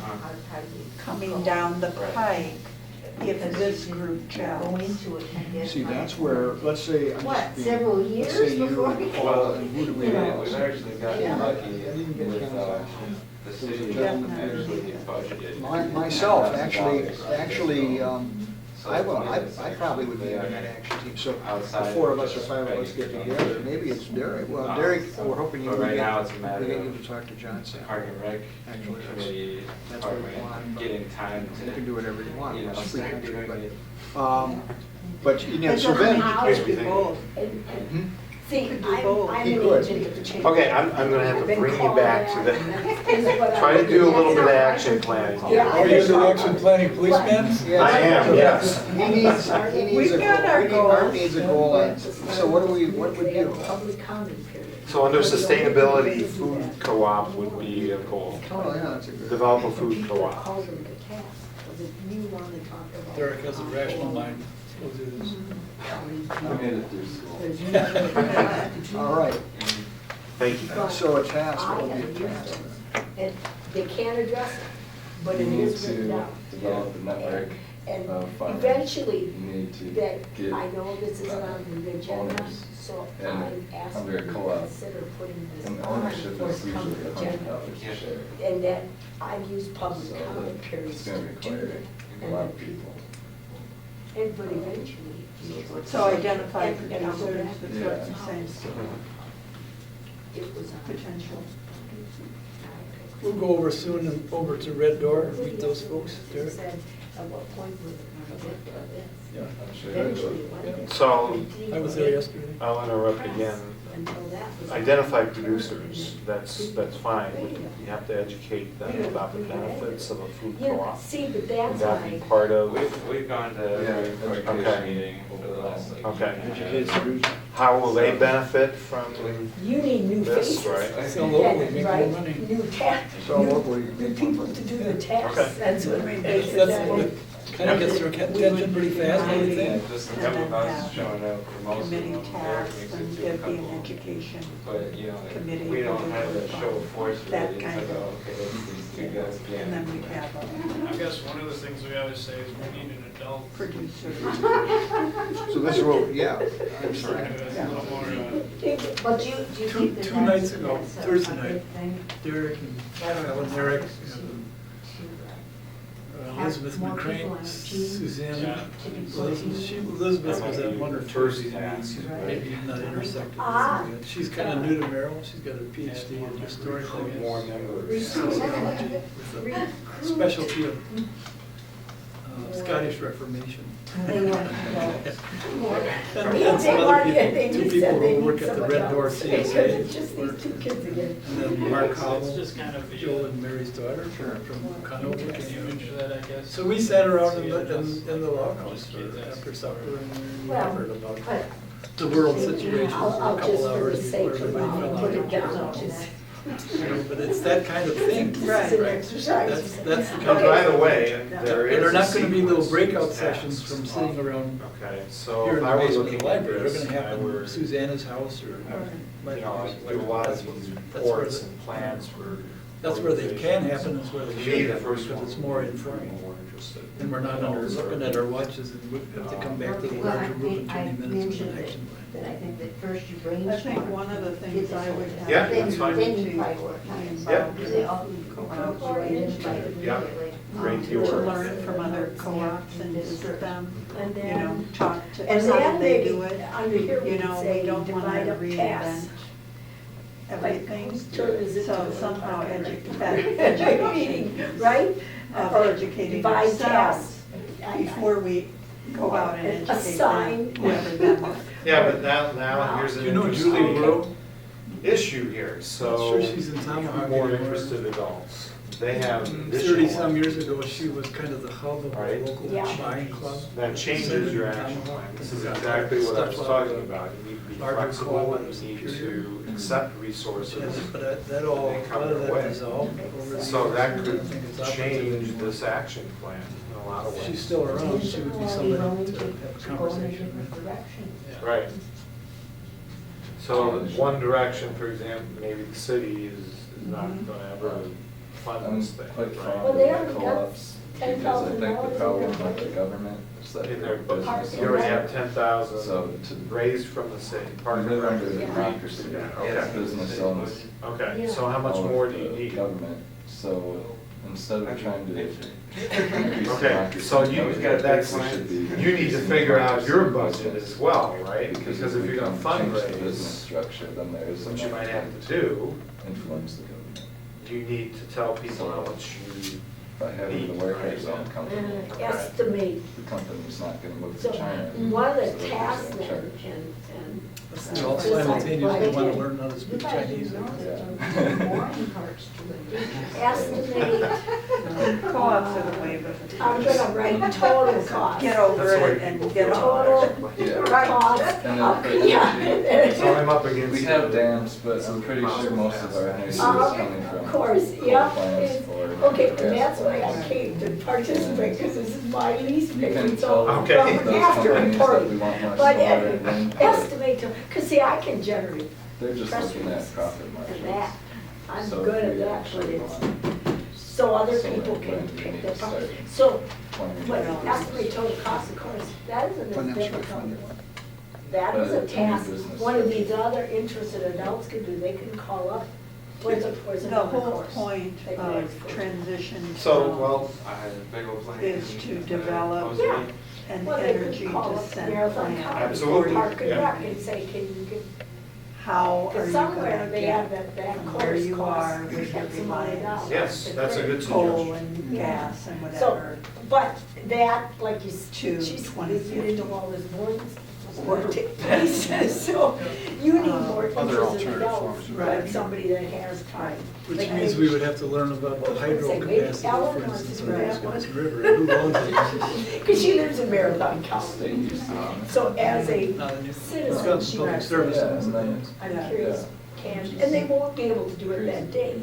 how do you
coming down the pike, if this group
go
gels.
into it and get.
See, that's where, let's say, I'm
What,
just being.
several
let's
years
say you
before?
and Paul, and who do we
You know,
know?
We've actually gotten
Yeah.
lucky
I didn't get
with,
Ken's option.
the
There was a
city
gentleman
actually budgeted.
Myself,
$10,000
actually,
So
I will,
the money that's
I probably would be on
there
that action team, so the
outside
4 of us or
just
5 of us get together, maybe it's Derek, well, Derek, we're hoping you
But
will
right
get,
now, it's a matter
we get you
of
to talk to Johnson.
Park and Rec
Actually, that's-
Committee
that's what we want,
department
but
getting time
You can
to,
do whatever you want,
you know,
it's free
start
country,
doing
but,
it.
but, you know,
It
so
doesn't
then.
have to be both.
Hmm?
see,
Could do
I'm
both.
an
He could.
agent of the change.
Okay, I'm gonna have to
Been
bring you
called
back to
that,
the,
and that's what I'm
try to do a little bit of
looking at.
action planning.
Yeah,
Are you the action planning policeman?
Yes.
I am, yes.
He needs a
We've got our
Art
goals.
needs a goal, on- so what would
They have
you?
a public comment period.
So under sustainability, food co-op would be a goal.
Oh, yeah, that's a good.
Develop a
And
food
people
co-op.
call them to task, because if you want to talk about.
Derek has a rational mind. We'll do this.
I made it through school.
There's no-
All right,
Thank you.
But
so a task,
I
what would
have
be a
used
task?
them, and they can't address it, but it
You need
is written
to
down.
develop a network
And
of farmers.
eventually,
You need to
that,
get
I know this isn't on the agenda,
owners.
so
And
I'm asking
under
you
a
to
co-op,
consider putting this
and
on
ownership
for
is
the coming
usually
agenda.
$100 a share.
And that I've used public
So
comment
it's
periods to
gonna
do
require
that.
a lot of people.
And but eventually.
So identify
And I'll go
producers,
back.
that's what I'm saying,
It was on.
potential.
We'll go over soon and over to Red Door, meet those folks, Derek.
Said, at what point were they gonna get to this?
Yeah.
I'm sure.
Eventually, it went there.
So
I was there yesterday.
I'll interrupt again.
Until that was-
Identify producers, that's fine. You have to educate them about the benefits of a food
Yeah,
co-op.
see, but
Would
that's
that be
why,
part of,
We've gone to
Yeah,
every
education.
education meeting over the last like.
Okay. how will they benefit from,
you need new
This,
faces.
right.
Sell locally, make more
Right,
money.
new tax,
So what will you?
new people to do the tax,
Okay.
that's what it is.
That's, kind of gets their attention pretty fast, don't you
Yeah,
think?
just a
And
couple
then
of us
have
showing up for most of them.
Committee
Derek
tasks
makes it
and
to a
there'd be an
couple.
education.
But, you know,
committee
we don't
would
have
do
a show of force
that
really,
kind
it's like,
of-
oh, okay, let's these two guys.
And then we'd have
I've
guess one of the things we always say is we need an adult.
Producer.
So this will, yeah, I'm sorry.
It's a little more,
But do you think that
Two
that's
nights ago,
that's a
Thursday
good
night,
thing
Derek and Kyle and Eric, and Elizabeth
Have more people
McCrane,
on the team.
Suzanne,
Yeah.
Elizabeth was at one or two
First
meetings,
task.
maybe not intersected.
Ah.
She's kind of new to Merrill, she's got her PhD in historical
More members.
sociology with a specialty of Scottish Reformation.
They want adults.
And some other
They
people, two
just
people
said they
who
need
work at
some
the Red Door
adults. Because it's
CSA.
just these two kids again.
And then Mark
it's
Howell,
just kind of
Joe and Mary's daughter from Conover.
huge that, I guess.
So we sat around in the log house after supper and we
Well,
heard about
But
the world situation for
I'll
a
just
couple
for the
hours
sake
before
of it,
everybody
I'll
fell
put
out.
it down, just,
But it's that kind of thing.
this is
right?
an exercise.
That's the
And
kind
by
of.
the way, there is.
And they're
a
not gonna be little
sequence
breakout
to
sessions
tasks.
from sitting around
Okay, so
here
if
in
I
the
were
basement of
looking
the
at
library.
this,
They're gonna
and I
happen
were,
at Susanna's house or my
you know, I
house.
do a lot of these
That's where
reports
the-
and plans for.
That's where they can happen, is where
To
they
me,
should
the
happen,
first
because
one
it's more
would be
informal.
more interested.
And we're not under, looking at our watches and we have to come back to the
Well, I
larger group in
think I
20 minutes with
mentioned
an
that,
action plan.
that I think that first you
I
brainstorm.
think one of the things I would have.
Yeah,
to
that's
do
fine.
Then you
to
prioritize.
Yeah.
Because they all
co-ops,
you identify
Yeah.
immediately.
Great
to
keyword.
learn from other co-ops and visit them,
And
you know,
then,
talk to,
and
how
then
do they
maybe
do it?
under here we
You
could
know,
say
we don't
divide
wanna
up
reinvent
tasks.
everything.
Whose turn is it
So
to-
somehow
Meeting,
education
right?
of
Or
educating
divide
ourselves
tasks.
before we go out and educate
Assign.
them, whoever them are.
Yeah, but now here's
Do
an
you know
interesting
Julie Burrow?
issue here, so.
Not sure she's in Tomahawk
More
anymore.
interested adults. They have additional.
30-some years ago, she was kind of the hub of
Right.
the local
Yeah.
buying club.
That changes your action plan. This is exactly what I was talking about. You need to be
Margaret
flexible
Cole
and you need to accept resources.
Yes, but that all,
They
a
come
lot of
their
that
way.
dissolved over the
So
years,
that
and I
could
think it's
change
opportunity.
this action plan in a lot of ways.
She's still around, she would be somebody
Willing
to have a
to go in a
conversation
different
with.
direction.
Yeah.
Right. So one direction, for example, maybe the city is not gonna ever fund
I'm
this thing,
quite
right?
fond
Well,
of
they
the
already got
co-ops, because I think
$10,000
the
in
problem
their
with the
budget.
government is that
In their
we're
budget.
business
You already have
owners.
10,000
So to
raised from the city.
we
Park and
live
Rec
under
is
the
agreed
democracy
to that.
of
Okay.
business owns
Okay, so how much
all of
more do you
the
need?
government. So instead of trying to increase
Okay,
democracy,
so you,
we should be
you need to figure out your
increasing
budget as well, right? Because if
we
you're gonna
can change the business
fundraise,
structure, then there is
which you
enough
might have
to
to do,
influence the government.
you need to tell people how much you,
By having the workers own company,
And estimate,
the company's not gonna move
so
to China.
one of
so
the
that
tasks
they're
then,
in charge.
and.
They all simultaneously want to learn how to
You
speak
guys
Chinese.
know
I
there's
guess.
a mooring parts to it.
Estimate,
Co-ops are the way, but
I'm gonna write total cost.
get over
That's the way
it and
people
get
feel.
on.
Total cost,
And
yeah.
so I'm up against.
We have dams, but I'm pretty sure most of our energy is coming from.
Of course,
coal
yeah.
plants or
Okay, and
gas
that's why I
plants.
came to participate, because this is my least
You
favorite,
can
so
tell
I'm
Okay.
those
after
companies that we
reporting.
want much
But
solar and wind, but
estimate, because see, I can generate
they're just
press
looking
releases
at profit margins.
and that, I'm
So
good
if
at
we
that, but
actually
it's,
want
so other
solar
people
and
can
wind, we
pick
need
their
to
part.
start
So,
planning
but
for
estimate
business.
total cost, of course, that isn't as
Financially
difficult.
funded.
That is
But
a
any
task,
business
one of
structure.
these other interested adults can do, they can call up, where's
The
another
whole
course?
point
They can
of
ask for.
transition
So,
from
well,
I had a big old plan.
is to develop
Yeah.
an
Well, they
energy
could call up
descent
Marathon
plan.
Company,
Absolutely,
Park and
yeah.
Rec, and say, can you get,
How are
because
you
somewhere
gonna
they have
get
that
from
course
where you
cost
are with your
X amount of dollars.
Yes, that's a good
coal
suggestion.
and gas and
So,
whatever?
but that, like you,
To
she's, you
2050.
didn't know all this mornings, or take place, so you need more
Other
interested
alternative
adults,
forms of
like
revenue.
somebody that has time.
Which
Like
means
I-
we would have to learn about the
Well,
hydro
say, maybe
capacity,
Ellen
for
wants to
instance,
do
of the
that
Wisconsin
one.
River, and who owns it.
Because she lives in Marathon County.
State used to.
So as a
Not in
citizen,
Wisconsin
she
Public
writes
Service.
Yeah, and then
I'm
Yeah.
curious, can, and they won't be able to do it that day.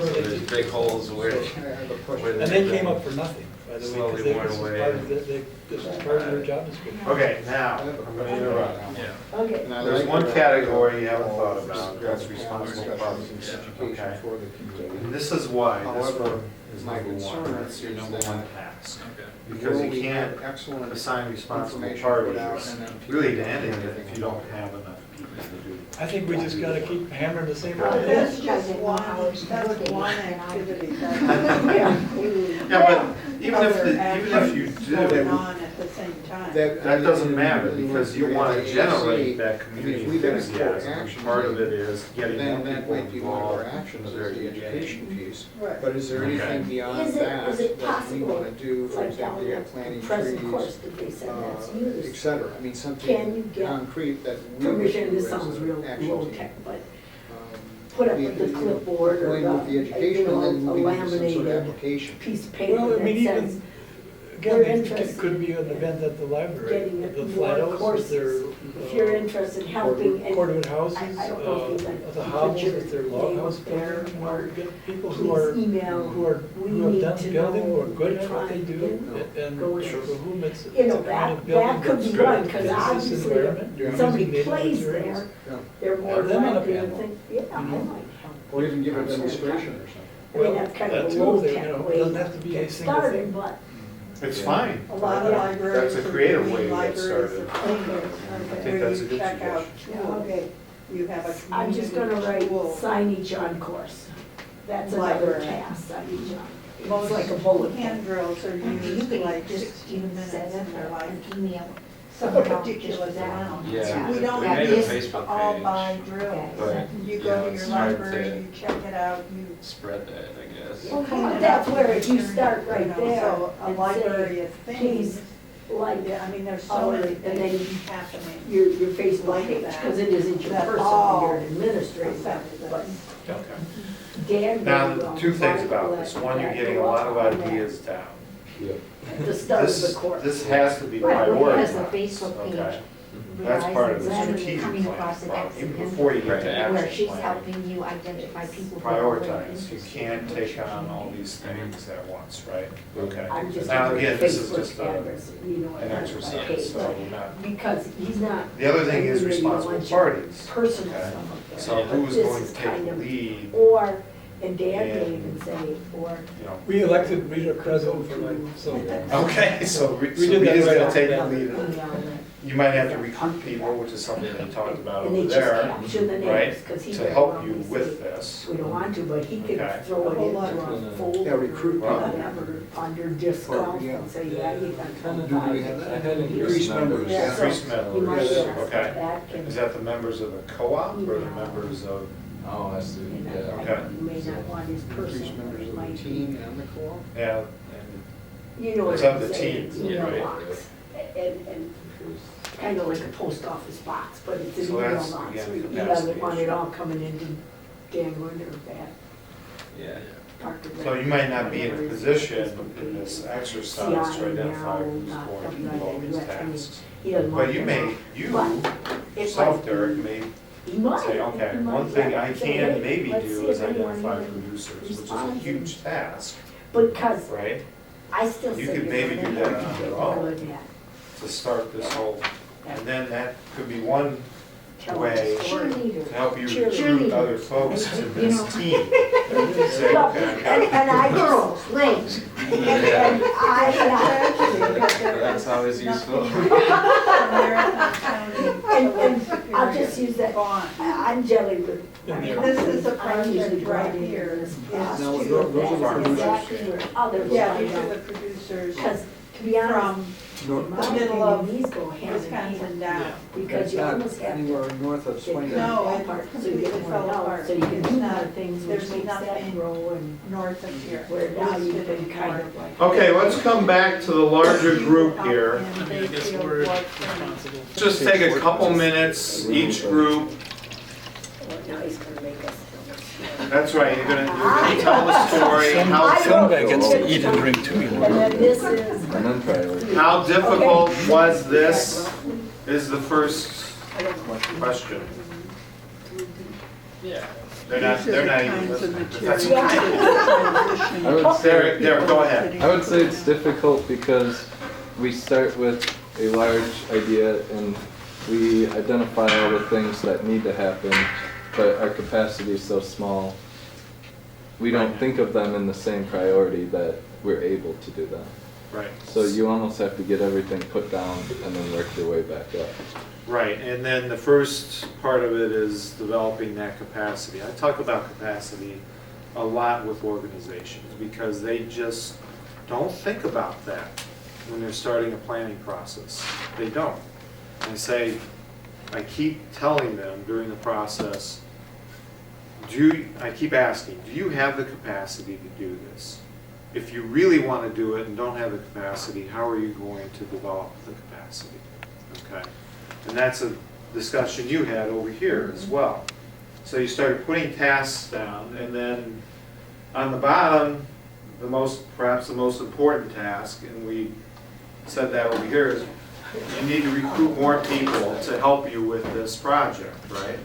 wherever
So
they.
there's big holes where.
And they came up for nothing. by the way,
Slowly
because
worn
this is
away.
part of this is part of their job description.
Okay, now, I'm gonna interrupt.
Yeah.
Okay.
And I
There's
like
one
that
category you haven't
all
thought
of
about,
this
that's responsible parking.
Education
Okay.
for the community.
And this is why this
However,
one is
my
number
concern
one, that's your
is
number
that
one task.
Okay.
Because
Will
you
we
can't
have excellent
assign responsible
information put out
parties
and then people
really to
don't do
anything
anything
if you don't
about it?
have enough people to do it.
I think we just gotta keep hammering the same
Well,
idea.
That's just
I didn't know how it's
that's
working,
one
and I-
activity.
Yeah, but even if,
Other
even if you
actions Going
do,
on at the same time.
that doesn't matter, because you wanna generate that
I mean,
community
if we've got a core
enthusiasm.
action
Part of
team,
it is getting more
then that
people
might be one of our
involved.
actions,
Very
is the
engaged.
education piece.
Right.
But is there
Okay.
anything beyond
Is it
that that we
possible,
wanna do, for
like
example,
down
yeah,
at
planting
the present course
trees,
that they said that's
et
used?
cetera? I
Can
mean,
you
something
get
concrete that we would
Permission,
do
this
as
sounds
an
real
action
low
team.
tech, but
Um,
put up
we-
with the
you know,
clipboard or
going with the
the,
education and then
a
moving into some sort of
laminated
application.
piece of paper
Well, I mean,
that says,
even,
we're
again, it
interested
could be an event at the library,
getting
the
more
flat houses,
courses.
their.
If you're interested in helping, and
Cordovan houses,
I don't know if you like
the
put
hovels,
your
if they're
name
log
up
house
there,
building,
or
or get people who are,
please email,
who
we
have
need
done
to
building, who are
know
good
we're
at what they
trying
do,
to
and
go in.
for whom it's
You
a
know,
kind
that
of building
could
that's
be
good
one,
in
because
this
obviously
environment,
if
using
somebody
native
plays
materials.
there, they're more
Have them on a
likely to
panel.
think, yeah, I
Mhm.
might help.
Or even give a demonstration or something.
I mean, that's kind of
That
a
too,
low
they,
tech
you know,
way
it doesn't
to
have to be a
get
single
started,
thing.
but
It's fine.
A lot of
Yeah.
libraries.
That's a
are
creative
doing
way to get
libraries
started.
of fingers,
I think
where
that's a
you
good
check out
suggestion.
tools.
okay.
You have a
I'm just gonna
community
write
tool.
signage on course. That's another
Library.
task, signage on. It's
Most
like a bullet
hand
point.
drills are
You
used
could
like
just
16
even
minutes
set
in
up
their life.
an email.
Some
somehow,
ridiculous
just that.
amount.
Yeah.
We don't
We
have
made a
this
Facebook
all
page.
by drills.
Okay.
You
Yeah,
go to
it's
your
hard
library,
to-
you check it out, you
Spread that, I guess.
Well,
clean it
that's
up,
where if you
turn it,
start right
you know,
there
So a
and say,
library of
please,
things,
like
yeah, I mean, there's so
our-
many
and then
things happening.
your Facebook
Like
page,
that.
because it isn't your
That
personal,
all
you're an administrator.
affect
But
them.
Okay.
Dan.
Now,
will,
two things
Michael,
about this. One, you're
that
getting
go
a lot of
up on that
ideas down.
At the start of the
This,
course.
this has to be
Right, well, he has the
prioritized.
Facebook page.
Okay. That's part of the
Realize that
strategic
coming
plan,
across the next
even
agenda,
before you get to
Where
action
she's
plan.
helping you identify people. who are really
Prioritize, you
interested.
can't take on all these things at once, right? Okay.
I'm just
Now,
gonna
again, this is
Facebook
just
address, you know,
an
okay,
exercise, so we're not.
because he's not.
The other thing is
really
responsible
wants your
parties.
Personal
Okay.
stuff up there.
So
But
who's
this
going
is
to take
kind
the
of-
lead,
Or, and Dan
And-
can even say, or.
you know?
We elected Rita president for like, so.
Okay, so
We
so
did that
Rita's
right
gonna
off
take
the
the
bat.
lead.
email
You might have to recruit people, which is something they talked about
And they
over
just
there,
caption the names,
right?
because he
To
very
help
well
you
may
with
say,
this.
we don't want to, but he
Okay.
can throw it
A whole
into
lot.
a folder.
Yeah, recruit
or
people.
whatever, under disc golf
yeah.
and say, yeah, you got
Kinda do
25.
we have that? I had
Increased members,
Yeah, so
Increased
you
members,
might ask
okay.
that can-
Is that the members of the co-op or the
Email.
members of,
Oh, I see,
you know,
yeah.
Okay.
You may not want his
Increased
personal, but
members
it
of
might
the
be.
team and the co-op.
yeah,
You know
It's
what
of
I'm
the
saying,
team,
email
right.
box, and kind of like a post office box, but it's an
So
email
that's,
box.
again,
He
capacity
doesn't want it
issue.
all coming into Dan Wood or that
Yeah.
Park and
so
Rec,
you might not be in a
whatever his
position
Facebook
in this
page.
exercise to
CI
identify
now,
who's
not
going to
something
do all
like
these
that. I mean,
tasks.
He doesn't want
But you
them
may,
all.
you
But it
yourself,
might
Derek,
be-
may
He might.
say, okay,
He might,
one thing
yeah,
I
say,
can
hey,
maybe
let's
do
see
is
if anyone
identify
even
producers, which is a
responds.
huge task,
Because
right?
I still
You
say
could
you're
maybe
gonna
do that
have
on
to
your
get
own.
good at
To start this whole, and then that could be one
telling
way
the story.
Cheerleader.
to help you
Cheerleader.
recruit other folks to
You
this
know.
team. Say,
Well,
okay, I've got
and I
Girls, ladies.
And I,
That's always useful.
and I'll just use that, I'm jelly with.
This is a
I'm usually
project right
driving
here,
this
is
process.
Now,
to-
those are the
That's
producers.
exactly where others
Yeah,
find
these are
out.
the producers
Because, to be honest,
from
North,
my
middle of
opinion, these go hand in
Wisconsin
hand.
down.
Because
it's
you
not
almost have to.
anywhere north of
get
Swain.
No,
that
it
part, so you
completely
get more
fell
out,
apart.
so you can
It's
do
not-
more things which
there's
makes that
nothing
grow and
north of here.
where now you
Listed
can kind
anymore.
of like.
Okay, let's come back to the larger group
Up
here.
in
I mean, I guess
Bayfield,
we're
Watson.
responsible.
Just take a couple minutes, each group.
Now he's gonna make us.
That's right, you're gonna tell the story,
Some guy gets to eat and drink too, you
And
know.
then this is.
And then priority.
how difficult was this, is the first question.
Yeah,
They're not,
These are
they're
the
not even
kinds of
listening. but
materials
that's okay.
that
I would
transition.
say-
Derek, go ahead.
I would say it's difficult because we start with a large idea and we identify all the things that need to happen, but our capacity is so small. We don't
Right.
think of them in the same priority that we're able to do them.
Right.
So you almost have to get everything put down and then work your way back up.
Right, and then the first part of it is developing that capacity. I talk about capacity a lot with organizations because they just don't think about that when they're starting a planning process. They don't. I keep telling them during the process, I keep asking, do you have the capacity to do this? If you really want to do it and don't have the capacity, how are you going to develop the capacity? Okay? And that's a discussion you had over here as well. So you started putting tasks down, and then on the bottom, perhaps the most important task, and we said that over here, is you need to recruit more people to help you with this project, right?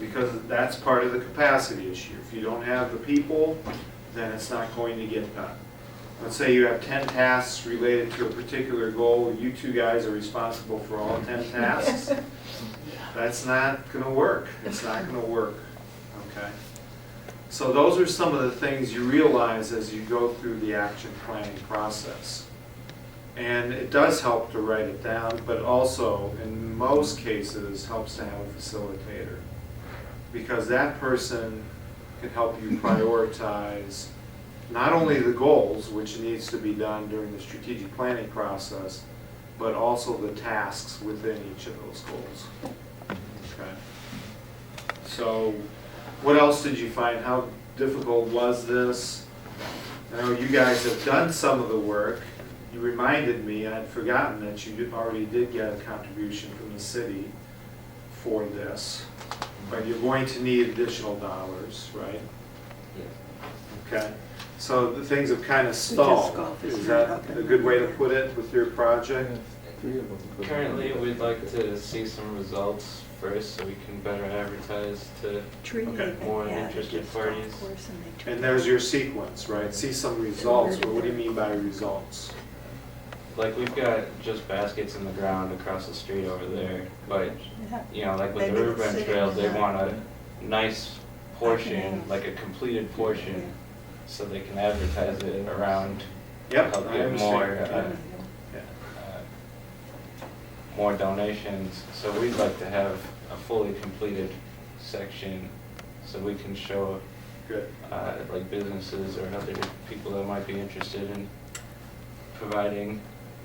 Because that's part of the capacity issue. If you don't have the people, then it's not going to get done. Let's say you have 10 tasks related to a particular goal, you two guys are responsible for all 10 tasks. That's not gonna work. It's not gonna work, okay? So those are some of the things you realize as you go through the action planning process. And it does help to write it down, but also, in most cases, helps to have a facilitator. Because that person can help you prioritize not only the goals, which needs to be done during the strategic planning process, but also the tasks within each of those goals. Okay. So, what else did you find? How difficult was this? I know you guys have done some of the work. You reminded me, I'd forgotten that you already did get a contribution from the city for this, but you're going to need additional dollars, right? Okay, so the things have kind of stalled.
golf is
Is
not
that
up and
a good way to
running.
put it with your project?
Currently, we'd like to see some results first so we can better advertise to
Okay.
more interested parties.
And there's your sequence, right? See some results, but what do you mean by results?
Like, we've got just baskets in the ground across the street over there, but, you know, like with the
Maybe
Riverbend
sitting
Trail,
in
they
that-
want a nice portion,
have-
like a completed portion, so they can advertise it around,
Yep,
help
I
get more,
understand. Yeah.
more donations. So we'd like to have a fully completed section so we can show
Good.
like businesses or other people that might be interested in providing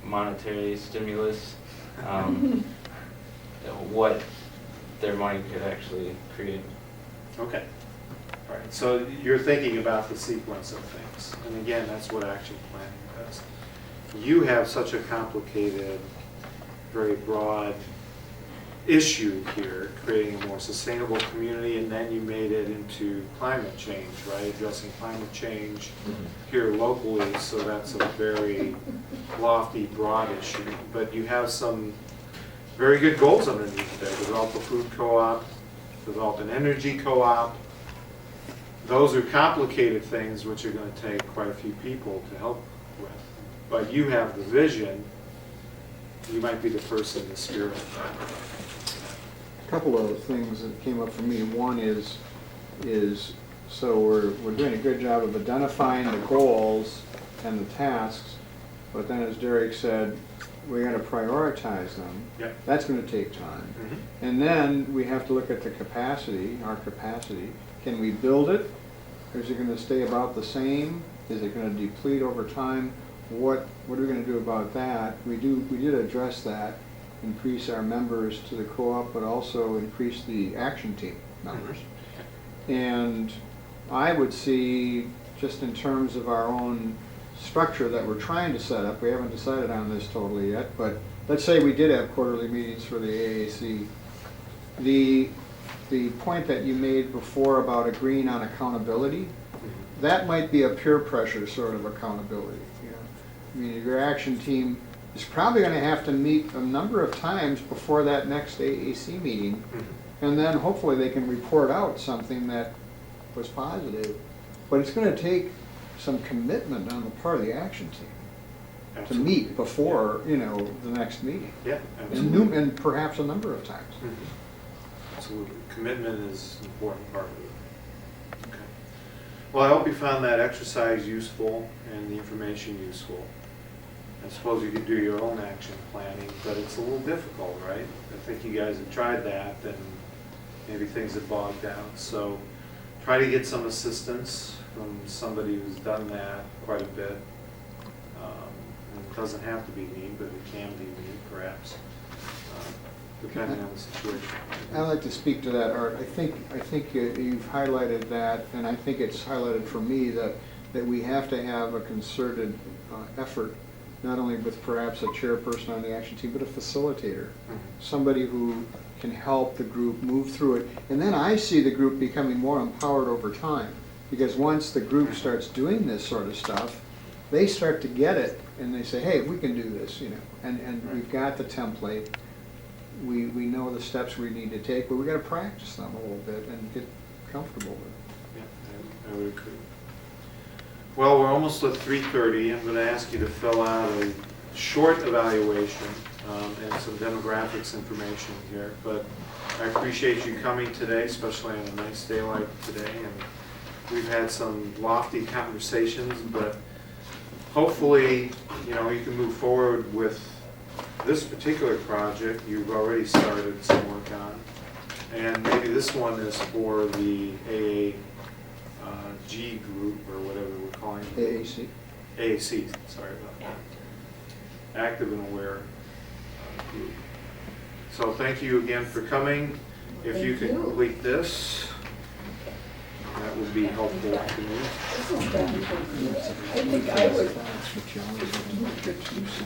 monetary stimulus, what their money could actually create.
Okay. All right, so you're thinking about the sequence of things. And again, that's what action planning does. You have such a complicated, very broad issue here, creating a more sustainable community, and then you made it into climate change, right? Addressing climate change here locally, so that's a very lofty, broad issue. But you have some very good goals underneath there. Develop a food co-op, develop an energy co-op. Those are complicated things which are going to take quite a few people to help with. But you have the vision. You might be the person to spearhead that.
A couple of things that came up for me. One is so we're doing a good job of identifying the goals and the tasks, but then as Derek said, we got to prioritize them.
Yep.
That's going to take time.
Mhm.
And then we have to look at the capacity, our capacity. Can we build it? Or is it going to stay about the same? Is it going to deplete over time? What are we going to do about that? We did address that, increase our members to the co-op, but also increase the action team members. And I would see, just in terms of our own structure that we're trying to set up, we haven't decided on this totally yet, but let's say we did have quarterly meetings for the AAC. The point that you made before about agreeing on accountability, that might be a peer pressure sort of accountability. You know? I mean, your action team is probably going to have to meet a number of times before that next AAC meeting And then hopefully they can report out something that was positive. But it's gonna take some commitment on the part of the action team to
Absolutely.
meet before, you know, the next meeting.
Yeah,
And
absolutely.
and perhaps a number of times.
Mhm. Absolutely. Commitment is an important part of it. Okay. Well, I hope you found that exercise useful and the information useful. I suppose you could do your own action planning, but it's a little difficult, right? I think you guys have tried that, and maybe things have bogged down. So try to get some assistance from somebody who's done that quite a bit. And it doesn't have to be me, but it can be me, perhaps, depending on the situation.
I'd like to speak to that, Art. I think you've highlighted that, and I think it's highlighted for me that we have to have a concerted effort, not only with perhaps a chairperson on the action team, but a facilitator, somebody who can help the group move through it. And then I see the group becoming more empowered over time, because once the group starts doing this sort of stuff, they start to get it, and they say, hey, we can do this, you know, and we've got the template. We know the steps we need to take, but we got to practice them a little bit and get comfortable with it.
Yeah, I would agree. Well, we're almost at 3:30. I'm going to ask you to fill out a short evaluation and some demographics information here. But I appreciate you coming today, especially on a nice day like today. And we've had some lofty conversations, but hopefully, you know, you can move forward with this particular project you've already started some work on. And maybe this one is for the AAG group, or whatever we're calling it.
AAC.
AAC, sorry about that. Active and Aware group. So thank you again for coming. If you could
Thank you.
complete this, that would be helpful to me.
I think I would.
That's what you always do.